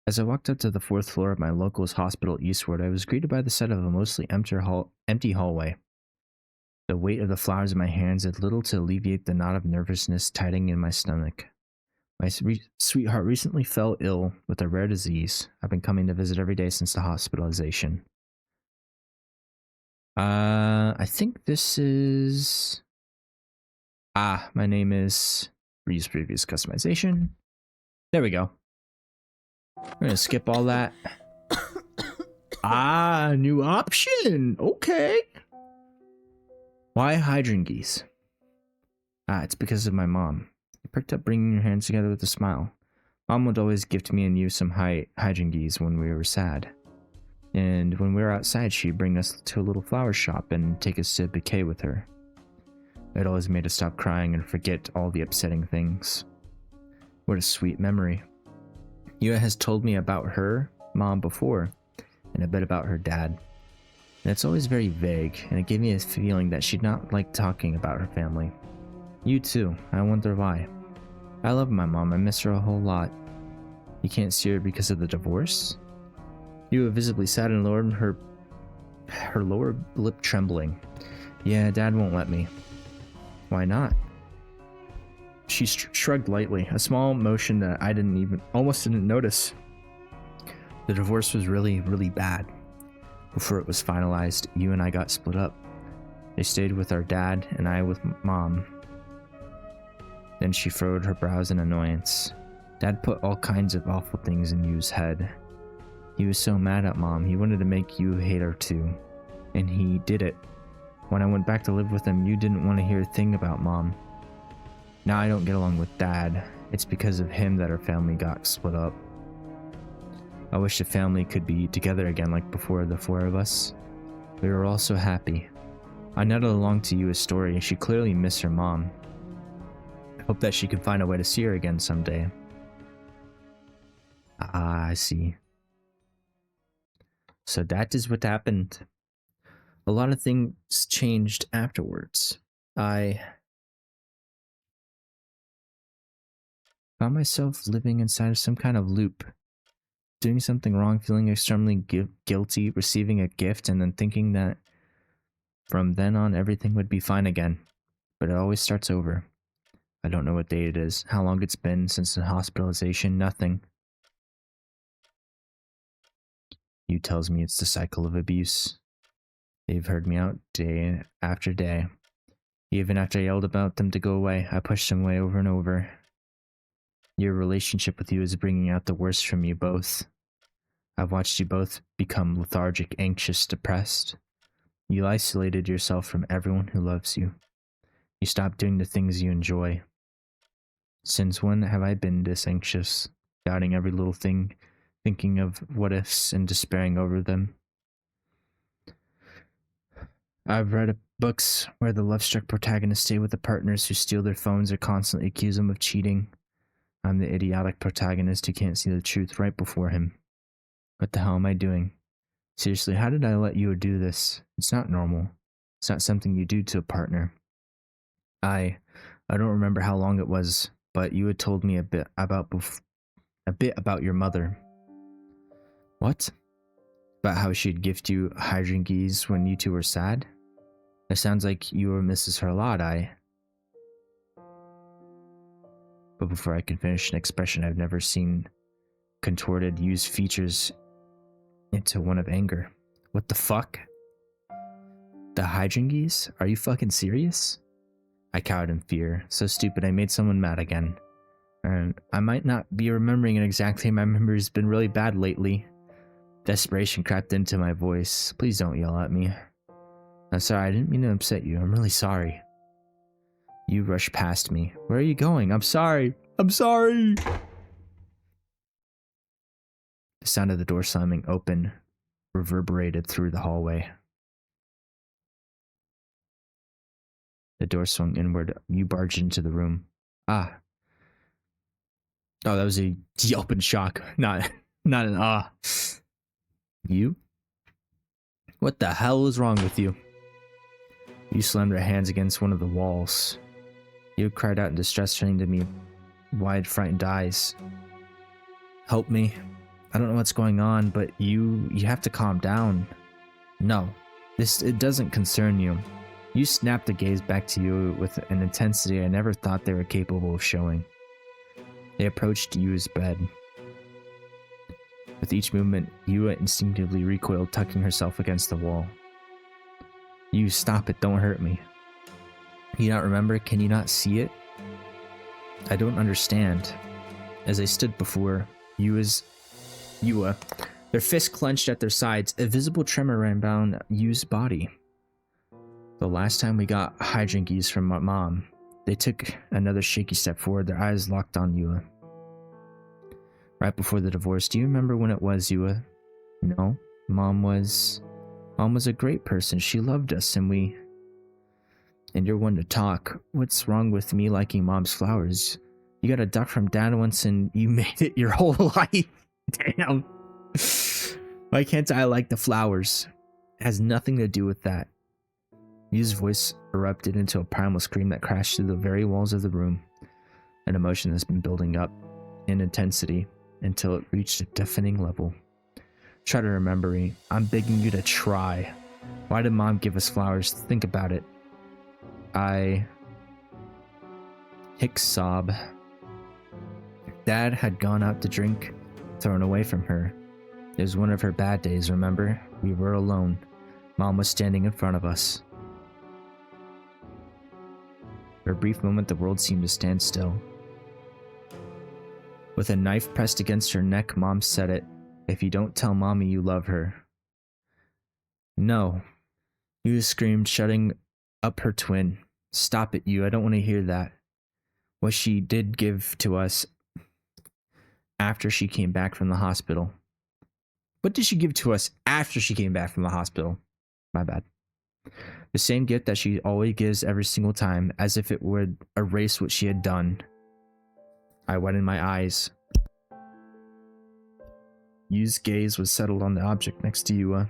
As I walked up to the 4th floor of my local's hospital eastward, I was greeted by the sight of a mostly empty hallway. The weight of the flowers in my hands did little to alleviate the knot of nervousness tightening in my stomach. My sweetheart recently fell ill with a rare disease. I've been coming to visit every day since the hospitalization. I think this is... my name is... Use previous customization. There we go. We're gonna skip all that. New option. Okay. Why hydrangeas? It's because of my mom. You perked up, bringing your hands together with a smile. Mom would always gift me and you some hydrangeas when we were sad. And when we were outside, she'd bring us to a little flower shop and take us to a bouquet with her. It always made us stop crying and forget all the upsetting things. What a sweet memory. Yua has told me about her mom before, and a bit about her dad. And it's always very vague, and it gave me a feeling that she'd not like talking about her family. You too, I wonder why. I love my mom, I miss her a whole lot. You can't see her because of the divorce? Yua visibly sad and lowered her lower lip trembling. Yeah, Dad won't let me. Why not? She shrugged lightly, a small motion that I almost didn't notice. The divorce was really, really bad. Before it was finalized, you and I got split up. They stayed with our dad and I with Mom. Then she furrowed her brows in annoyance. Dad put all kinds of awful things in Yu's head. He was so mad at Mom, he wanted to make you hate her too. And he did it. When I went back to live with him, you didn't want to hear a thing about Mom. Now I don't get along with Dad. It's because of him that our family got split up. I wish the family could be together again like before, the 4 of us. We were all so happy. I nodded along to Yua's story. She clearly missed her mom. I hope that she can find a way to see her again someday. Ah, I see. So that is what happened. A lot of things changed afterwards. I found myself living inside of some kind of loop. Doing something wrong, feeling extremely guilty, receiving a gift, and then thinking that from then on everything would be fine again. But it always starts over. I don't know what day it is, how long it's been since the hospitalization, nothing. You tells me it's the cycle of abuse. They've heard me out day after day. Even after I yelled about them to go away, I pushed them away over and over. Your relationship with you is bringing out the worst from you both. I've watched you both become lethargic, anxious, depressed. You isolated yourself from everyone who loves you. You stopped doing the things you enjoy. Since when have I been this anxious, doubting every little thing, thinking of what ifs and despairing over them? I've read books where the love-struck protagonists stay with the partners who steal their phones or constantly accuse them of cheating. I'm the idiotic protagonist who can't see the truth right before him. What the hell am I doing? Seriously, how did I let you do this? It's not normal. It's not something you do to a partner. I don't remember how long it was, but you had told me a bit about your mother. What? About how she'd gift you hydrangeas when you two were sad? It sounds like you misses her a lot, But before I can finish an expression I've never seen contorted, use features into one of anger. What the fuck? The hydrangeas? Are you fucking serious? I cowered in fear. So stupid, I made someone mad again. I might not be remembering it exactly. My memory's been really bad lately. Desperation crept into my voice. Please don't yell at me. I'm sorry, I didn't mean to upset you. I'm really sorry. You rushed past me. Where are you going? I'm sorry. I'm sorry. The sound of the door slamming open reverberated through the hallway. The door swung inward. You barged into the room. Ah. Oh, that was a yelp in shock. Not an ah. You? What the hell is wrong with you? You slammed your hands against one of the walls. You cried out in distress, turning to me, wide, frightened eyes. Help me. I don't know what's going on, but you have to calm down. No, it doesn't concern you. You snapped the gaze back to you with an intensity I never thought they were capable of showing. They approached Yu's bed. With each movement, Yua instinctively recoiled, tucking herself against the wall. You, stop it, don't hurt me. You not remember? Can you not see it? I don't understand. As I stood before Yua, their fists clenched at their sides, a visible tremor ran down Yu's body. The last time we got hydrangeas from my mom, they took another shaky step forward, their eyes locked on Yua. Right before the divorce, do you remember when it was, Yua? No, Mom was a great person. She loved us, and you're one to talk. What's wrong with me liking Mom's flowers? You got a duck from Dad once and you made it your whole life. Damn. Why can't I like the flowers? It has nothing to do with that. Yu's voice erupted into a primal scream that crashed through the very walls of the room. An emotion that's been building up in intensity until it reached a deafening level. Try to remember me. I'm begging you to try. Why did Mom give us flowers? Think about it. Hick sob. Dad had gone out to drink, thrown away from her. It was one of her bad days, remember? We were alone. Mom was standing in front of us. For a brief moment, the world seemed to stand still. With a knife pressed against her neck, Mom said it. If you don't tell Mommy you love her. No. You screamed, shutting up her twin. Stop it, you. I don't want to hear that. What she did give to us after she came back from the hospital. What did she give to us after she came back from the hospital? My bad. The same gift that she always gives every single time, as if it would erase what she had done. I wet in my eyes. Yu's gaze was settled on the object next to Yua.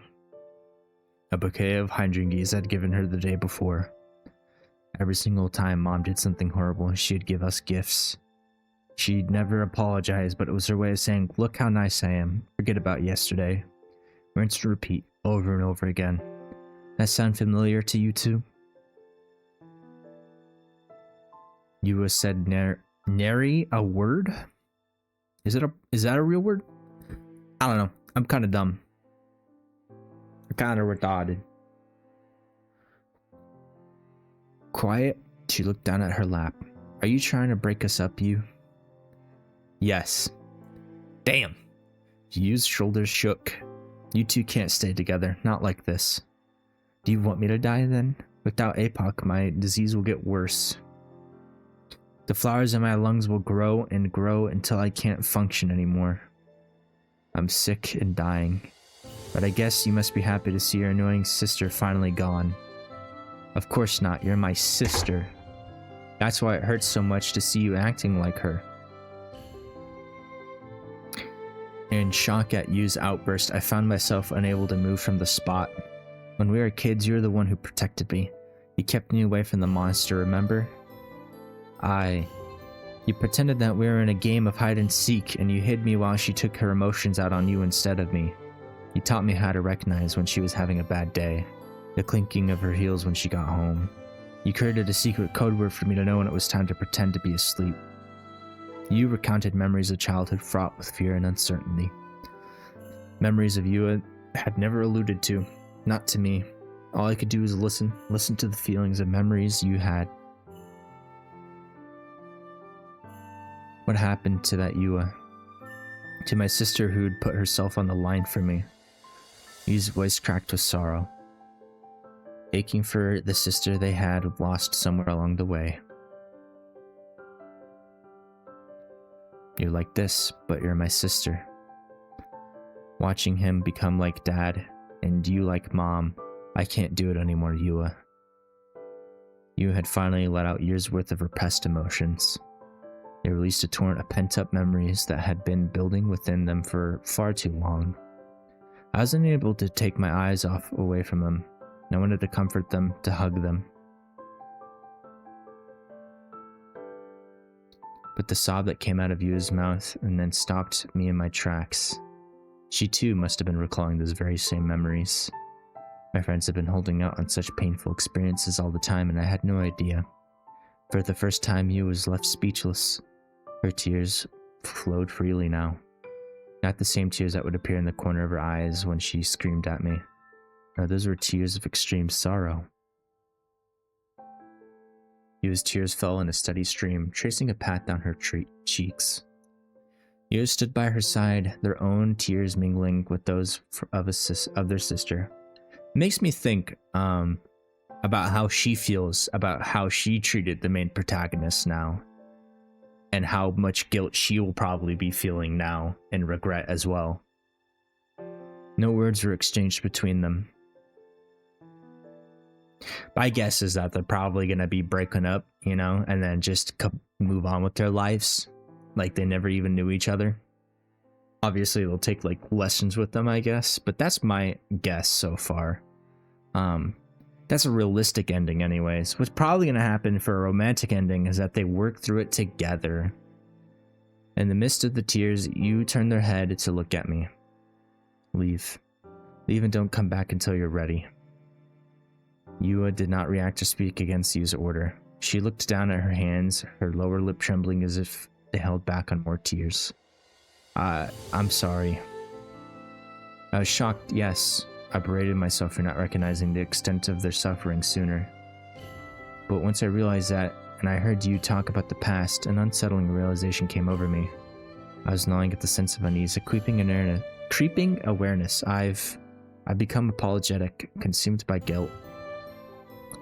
A bouquet of hydrangeas I'd given her the day before. Every single time Mom did something horrible, she'd give us gifts. She'd never apologize, but it was her way of saying, "Look how nice I am. Forget about yesterday." Rinse and repeat, over and over again. That sound familiar to you too? Yua said nary a word? Is that a real word? I don't know. I'm kind of dumb. I'm kind of retarded. Quiet, she looked down at her lap. Are you trying to break us up, Yu? Yes. Damn. Yu's shoulders shook. You two can't stay together, not like this. Do you want me to die then? Without APOC, my disease will get worse. The flowers in my lungs will grow and grow until I can't function anymore. I'm sick and dying. But I guess you must be happy to see your annoying sister finally gone. Of course not, you're my sister. That's why it hurts so much to see you acting like her. In shock at Yu's outburst, I found myself unable to move from the spot. When we were kids, you were the one who protected me. You kept me away from the monster, remember? You pretended that we were in a game of hide and seek, and you hid me while she took her emotions out on you instead of me. You taught me how to recognize when she was having a bad day, the clinking of her heels when she got home. You created a secret code word for me to know when it was time to pretend to be asleep. You recounted memories of childhood fraught with fear and uncertainty. Memories of you had never alluded to, not to me. All I could do was listen to the feelings and memories you had. What happened to that Yua? To my sister who had put herself on the line for me? Yu's voice cracked with sorrow, aching for the sister they had lost somewhere along the way. You're like this, but you're my sister. Watching him become like Dad, and you like Mom, I can't do it anymore, Yua. You had finally let out years' worth of repressed emotions. They released a torrent of pent-up memories that had been building within them for far too long. I was unable to take my eyes away from them. I wanted to comfort them, to hug them. But the sob that came out of Yu's mouth and then stopped me in my tracks. She too must have been recalling those very same memories. My friends had been holding out on such painful experiences all the time, and I had no idea. For the first time, Yu was left speechless. Her tears flowed freely now. Not the same tears that would appear in the corner of her eyes when she screamed at me. No, those were tears of extreme sorrow. Yu's tears fell in a steady stream, tracing a path down her cheeks. Yu stood by her side, their own tears mingling with those of their sister. It makes me think about how she feels about how she treated the main protagonist now, and how much guilt she will probably be feeling now, and regret as well. No words were exchanged between them. My guess is that they're probably going to be breaking up, and then just move on with their lives, like they never even knew each other. Obviously, they'll take lessons with them, I guess, but that's my guess so far. That's a realistic ending anyways. What's probably going to happen for a romantic ending is that they work through it together. In the midst of the tears, you turn their head to look at me. Leave. Leave and don't come back until you're ready. Yua did not react or speak against Yu's order. She looked down at her hands, her lower lip trembling as if they held back on more tears. I'm sorry. I was shocked, yes. I berated myself for not recognizing the extent of their suffering sooner. But once I realized that, and I heard you talk about the past, an unsettling realization came over me. I was gnawing at the sense of unease, a creeping awareness. I've become apologetic, consumed by guilt.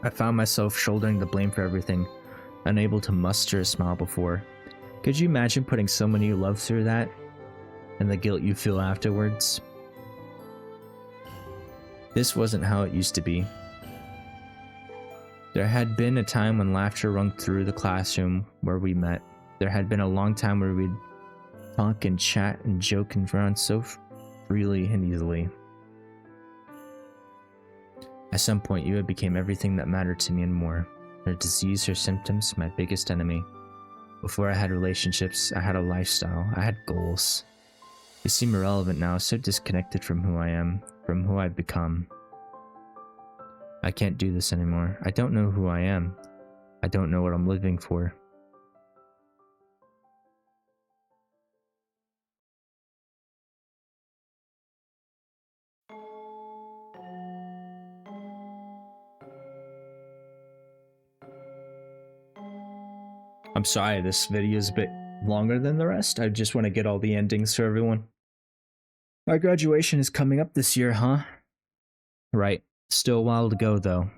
I found myself shouldering the blame for everything, unable to muster a smile before. Could you imagine putting someone you love through that, and the guilt you feel afterwards? This wasn't how it used to be. There had been a time when laughter rung through the classroom where we met. There had been a long time where we'd talk and chat and joke and run so freely and easily. At some point, Yua became everything that mattered to me and more. Her disease, her symptoms, my biggest enemy. Before I had relationships, I had a lifestyle, I had goals. They seem irrelevant now, so disconnected from who I am, from who I've become. I can't do this anymore. I don't know who I am. I don't know what I'm living for. I'm sorry, this video is a bit longer than the rest. I just want to get all the endings for everyone. Our graduation is coming up this year, huh? Right. Still a while to go, though.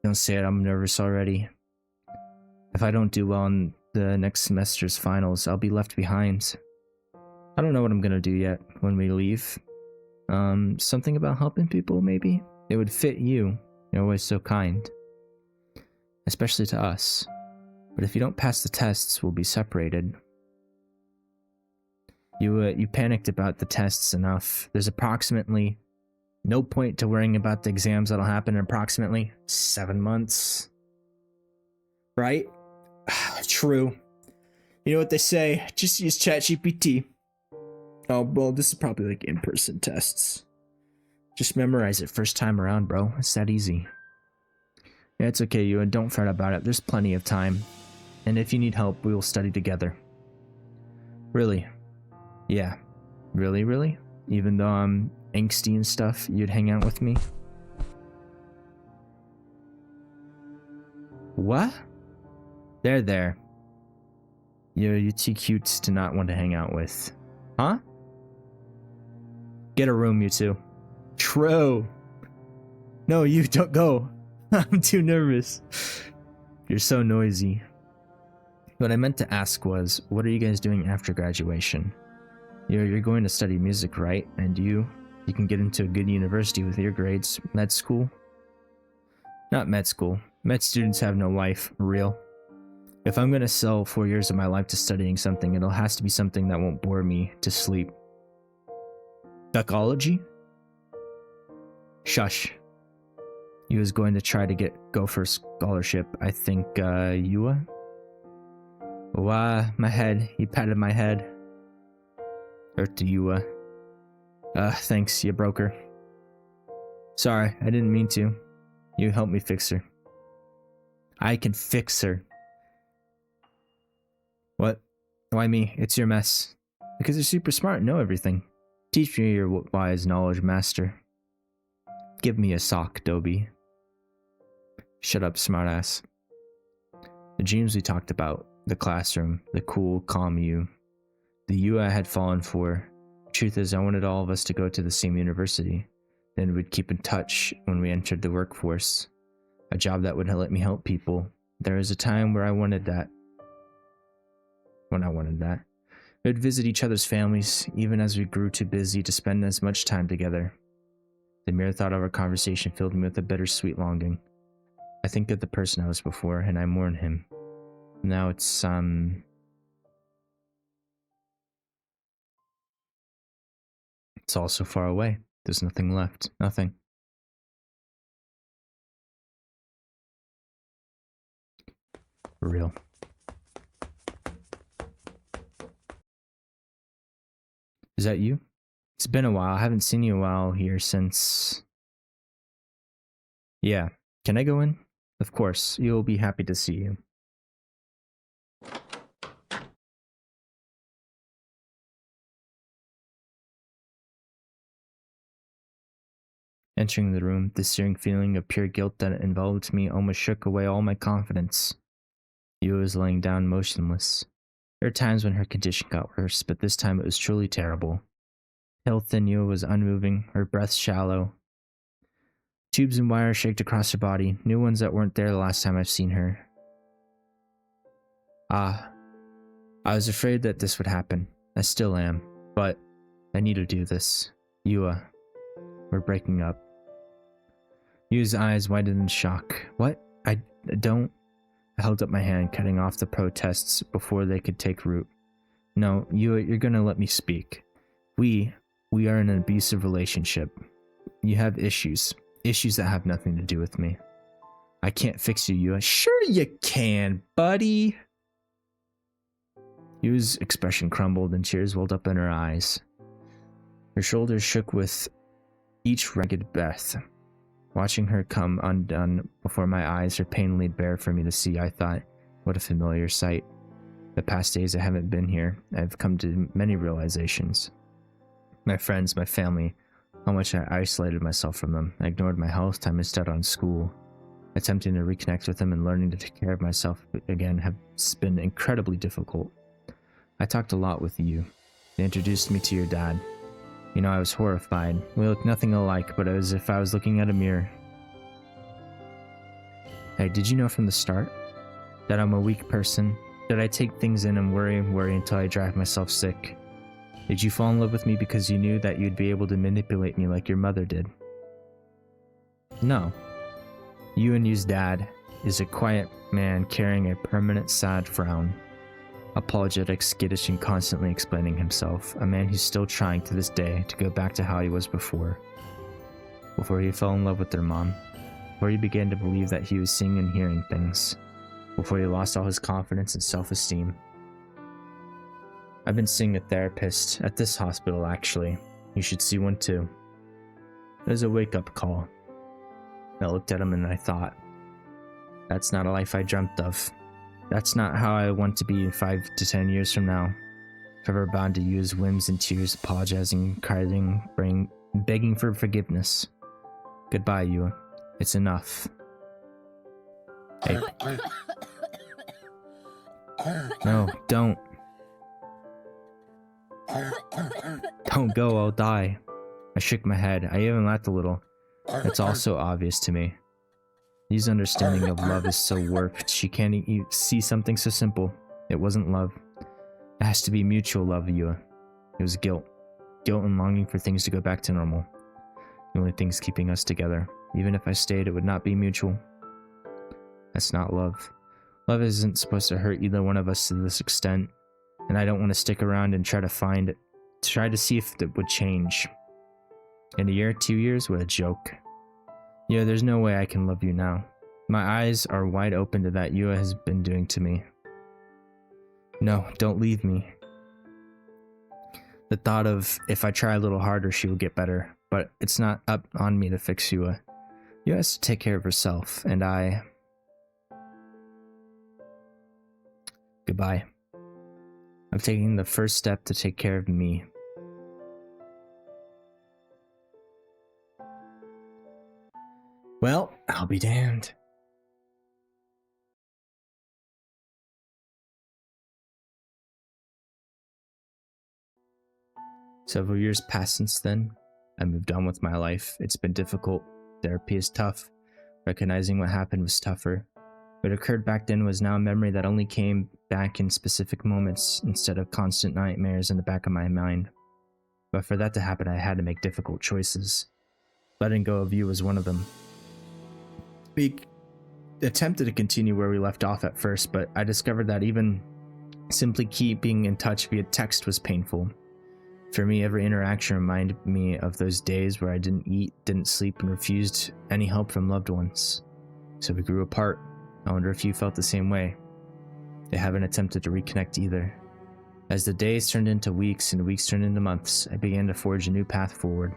Don't say it, I'm nervous already. If I don't do well in the next semester's finals, I'll be left behind. I don't know what I'm gonna do yet when we leave. Something about helping people, maybe? It would fit you. You're always so kind. Especially to us. But if you don't pass the tests, we'll be separated. You panicked about the tests enough. There's approximately no point to worrying about the exams that'll happen in approximately 7 months. Right? True. You know what they say, just use ChatGPT. Oh, well, this is probably like in-person tests. Just memorize it first time around, bro. It's that easy. Yeah, it's okay, Ewan. Don't fret about it. There's plenty of time. And if you need help, we will study together. Really? Yeah. Really? Even though I'm angsty and stuff, you'd hang out with me? What? There. You're too cute to not want to hang out with. Huh? Get a room, you two. True. No, you don't go. I'm too nervous. You're so noisy. What I meant to ask was, what are you guys doing after graduation? You're going to study music, right? And you can get into a good university with your grades. Med school? Not med school. Med students have no life, real. If I'm gonna sell 4 years of my life to studying something, it'll has to be something that won't bore me to sleep. Phycology? Shush. He was going to try to go for a scholarship. I think, Yua? My head. He patted my head. Hurt to Yua. Thanks, you broke her. Sorry, I didn't mean to. You helped me fix her. I can fix her. What? Why me? It's your mess. Because you're super smart and know everything. Teach me your wise knowledge, master. Give me a sock, Dobie. Shut up, smartass. The dreams we talked about, the classroom, the cool, calm you, the you I had fallen for. Truth is, I wanted all of us to go to the same university. Then we'd keep in touch when we entered the workforce. A job that would let me help people. There was a time where I wanted that. We'd visit each other's families, even as we grew too busy to spend as much time together. The mere thought of our conversation filled me with a bittersweet longing. I think of the person I was before, and I mourn him. Now it's, it's all so far away. There's nothing left. Nothing. For real. Is that you? It's been a while. I haven't seen you a while here since... Yeah. Can I go in? Of course. You'll be happy to see you. Entering the room, the searing feeling of pure guilt that enveloped me almost shook away all my confidence. Yua was laying down motionless. There were times when her condition got worse, but this time it was truly terrible. Pale thin Yua was unmoving, her breath shallow. Tubes and wires shaked across her body, new ones that weren't there the last time I've seen her. I was afraid that this would happen. I still am, but I need to do this. Yua, we're breaking up. Yu's eyes widened in shock. What? I don't... I held up my hand, cutting off the protests before they could take root. No, you're gonna let me speak. We are in an abusive relationship. You have issues. Issues that have nothing to do with me. I can't fix you, Yua. Sure you can, buddy! Yu's expression crumbled and tears welled up in her eyes. Her shoulders shook with each ragged breath. Watching her come undone before my eyes, her pain laid bare for me to see, I thought, what a familiar sight. The past days I haven't been here, I've come to many realizations. My friends, my family, how much I isolated myself from them. I ignored my health, time instead on school. Attempting to reconnect with them and learning to take care of myself again has been incredibly difficult. I talked a lot with you. They introduced me to your dad. You know, I was horrified. We looked nothing alike, but as if I was looking at a mirror. Hey, did you know from the start that I'm a weak person? That I take things in and worry until I drive myself sick? Did you fall in love with me because you knew that you'd be able to manipulate me like your mother did? No. You and you's dad is a quiet man carrying a permanent sad frown. Apologetic, skittish, and constantly explaining himself. A man who's still trying to this day to go back to how he was before. Before he fell in love with their mom. Before he began to believe that he was seeing and hearing things. Before he lost all his confidence and self-esteem. I've been seeing a therapist at this hospital, actually. You should see one too. It was a wake-up call. I looked at him and I thought, that's not a life I dreamt of. That's not how I want to be 5 to 10 years from now. Forever bound to use whims and tears, apologizing, crying, begging for forgiveness. Goodbye, you. It's enough. Hey. No, don't. Don't go, I'll die. I shook my head. I even laughed a little. It's all so obvious to me. His understanding of love is so warped. She can't even see something so simple. It wasn't love. It has to be mutual love, Yua. It was guilt. Guilt and longing for things to go back to normal. The only things keeping us together. Even if I stayed, it would not be mutual. That's not love. Love isn't supposed to hurt either one of us to this extent. And I don't want to stick around and try to see if it would change. In a year, 2 years, what a joke. Yeah, there's no way I can love you now. My eyes are wide open to that Yua has been doing to me. No, don't leave me. The thought of, if I try a little harder, she will get better. But it's not up on me to fix Yua. Yua has to take care of herself, and I... Goodbye. I'm taking the first step to take care of me. Well, I'll be damned. Several years passed since then. I moved on with my life. It's been difficult. Therapy is tough. Recognizing what happened was tougher. What occurred back then was now a memory that only came back in specific moments instead of constant nightmares in the back of my mind. But for that to happen, I had to make difficult choices. Letting go of you was one of them. We attempted to continue where we left off at first, but I discovered that even simply keeping in touch via text was painful. For me, every interaction reminded me of those days where I didn't eat, didn't sleep, and refused any help from loved ones. So we grew apart. I wonder if you felt the same way. They haven't attempted to reconnect either. As the days turned into weeks and weeks turned into months, I began to forge a new path forward.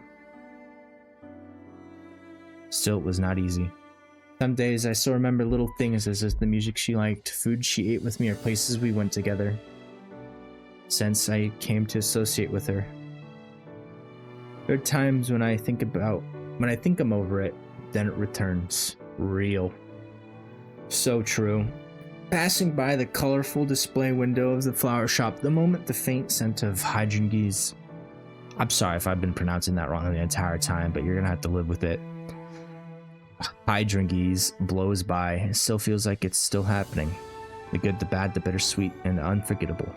Still, it was not easy. Some days I still remember little things as the music she liked, food she ate with me, or places we went together. Since I came to associate with her. There are times when I think I'm over it, then it returns. Real. So true. Passing by the colorful display window of the flower shop, the moment the faint scent of Hydrangea, I'm sorry if I've been pronouncing that wrong the entire time, but you're gonna have to live with it. Hydrangea blows by, it still feels like it's still happening. The good, the bad, the bittersweet, and the unforgettable.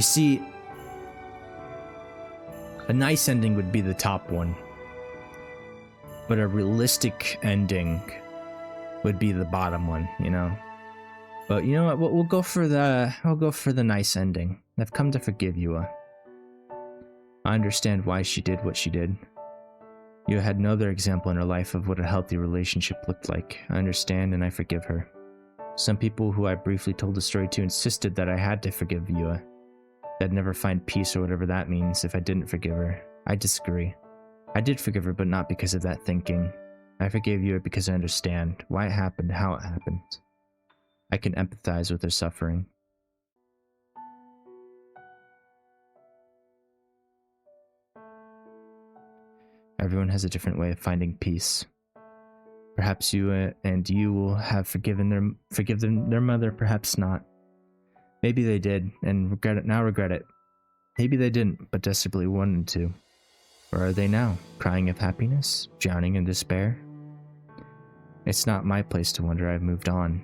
You see, a nice ending would be the top one, but a realistic ending would be the bottom one, you know? But you know what? We'll go for the nice ending. I've come to forgive Yua. I understand why she did what she did. Yua had no other example in her life of what a healthy relationship looked like. I understand and I forgive her. Some people who I briefly told the story to insisted that I had to forgive Yua. I'd never find peace or whatever that means if I didn't forgive her. I disagree. I did forgive her, but not because of that thinking. I forgave Yua because I understand why it happened, how it happened. I can empathize with her suffering. Everyone has a different way of finding peace. Perhaps you and you will have forgiven their mother, perhaps not. Maybe they did, and regret it. Maybe they didn't, but desperately wanted to. Where are they now? Crying of happiness? Drowning in despair? It's not my place to wonder. I've moved on.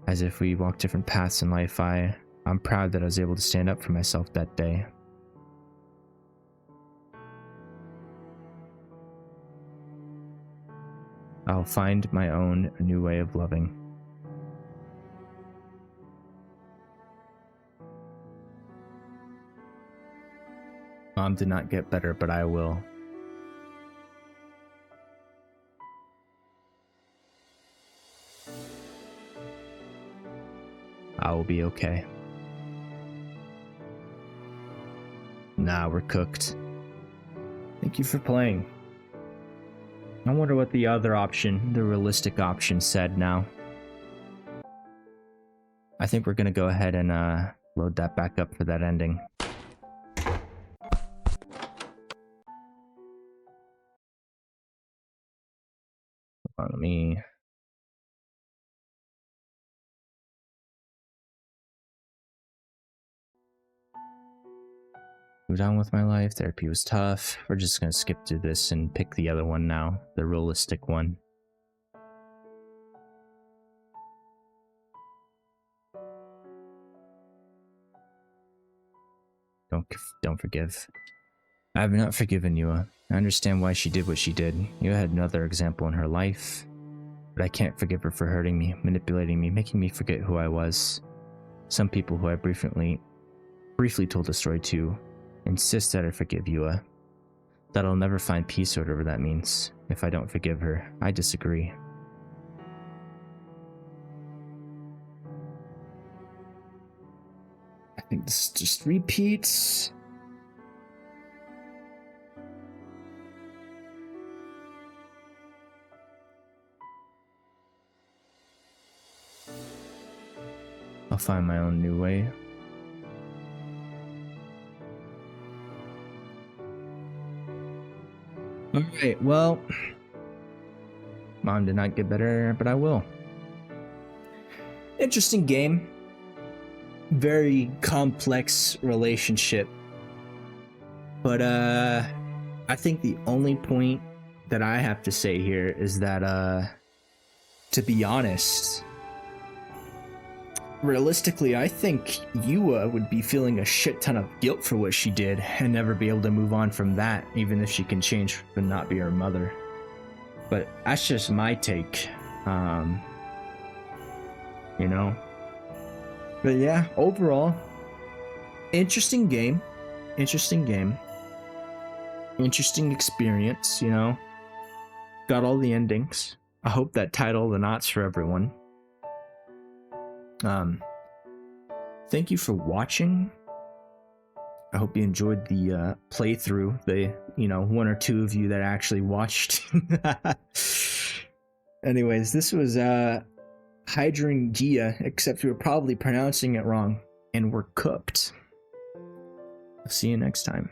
As if we walk different paths in life, I'm proud that I was able to stand up for myself that day. I'll find my own new way of loving. Mom did not get better, but I will. I will be okay. Nah, we're cooked. Thank you for playing. I wonder what the other option, the realistic option, said now. I think we're gonna go ahead and load that back up for that ending. Hold on, let me... Moved on with my life. Therapy was tough. We're just gonna skip through this and pick the other one now, the realistic one. Don't forgive. I have not forgiven Yua. I understand why she did what she did. Yua had another example in her life, but I can't forgive her for hurting me, manipulating me, making me forget who I was. Some people who I briefly told the story to insist that I forgive Yua, that I'll never find peace or whatever that means if I don't forgive her. I disagree. I think this just repeats. I'll find my own new way. Alright, well, Mom did not get better, but I will. Interesting game. Very complex relationship. But, I think the only point that I have to say here is that, to be honest, realistically, I think Yua would be feeling a shit ton of guilt for what she did and never be able to move on from that, even if she can change but not be her mother. But that's just my take, you know? But yeah, overall, interesting game, interesting experience, you know? Got all the endings. I hope that tied all the knots for everyone. Thank you for watching. I hope you enjoyed the playthrough. The, you know, one or two of you that actually watched. Anyways, this was Hydrangea, except we were probably pronouncing it wrong, and we're cooked. I'll see you next time.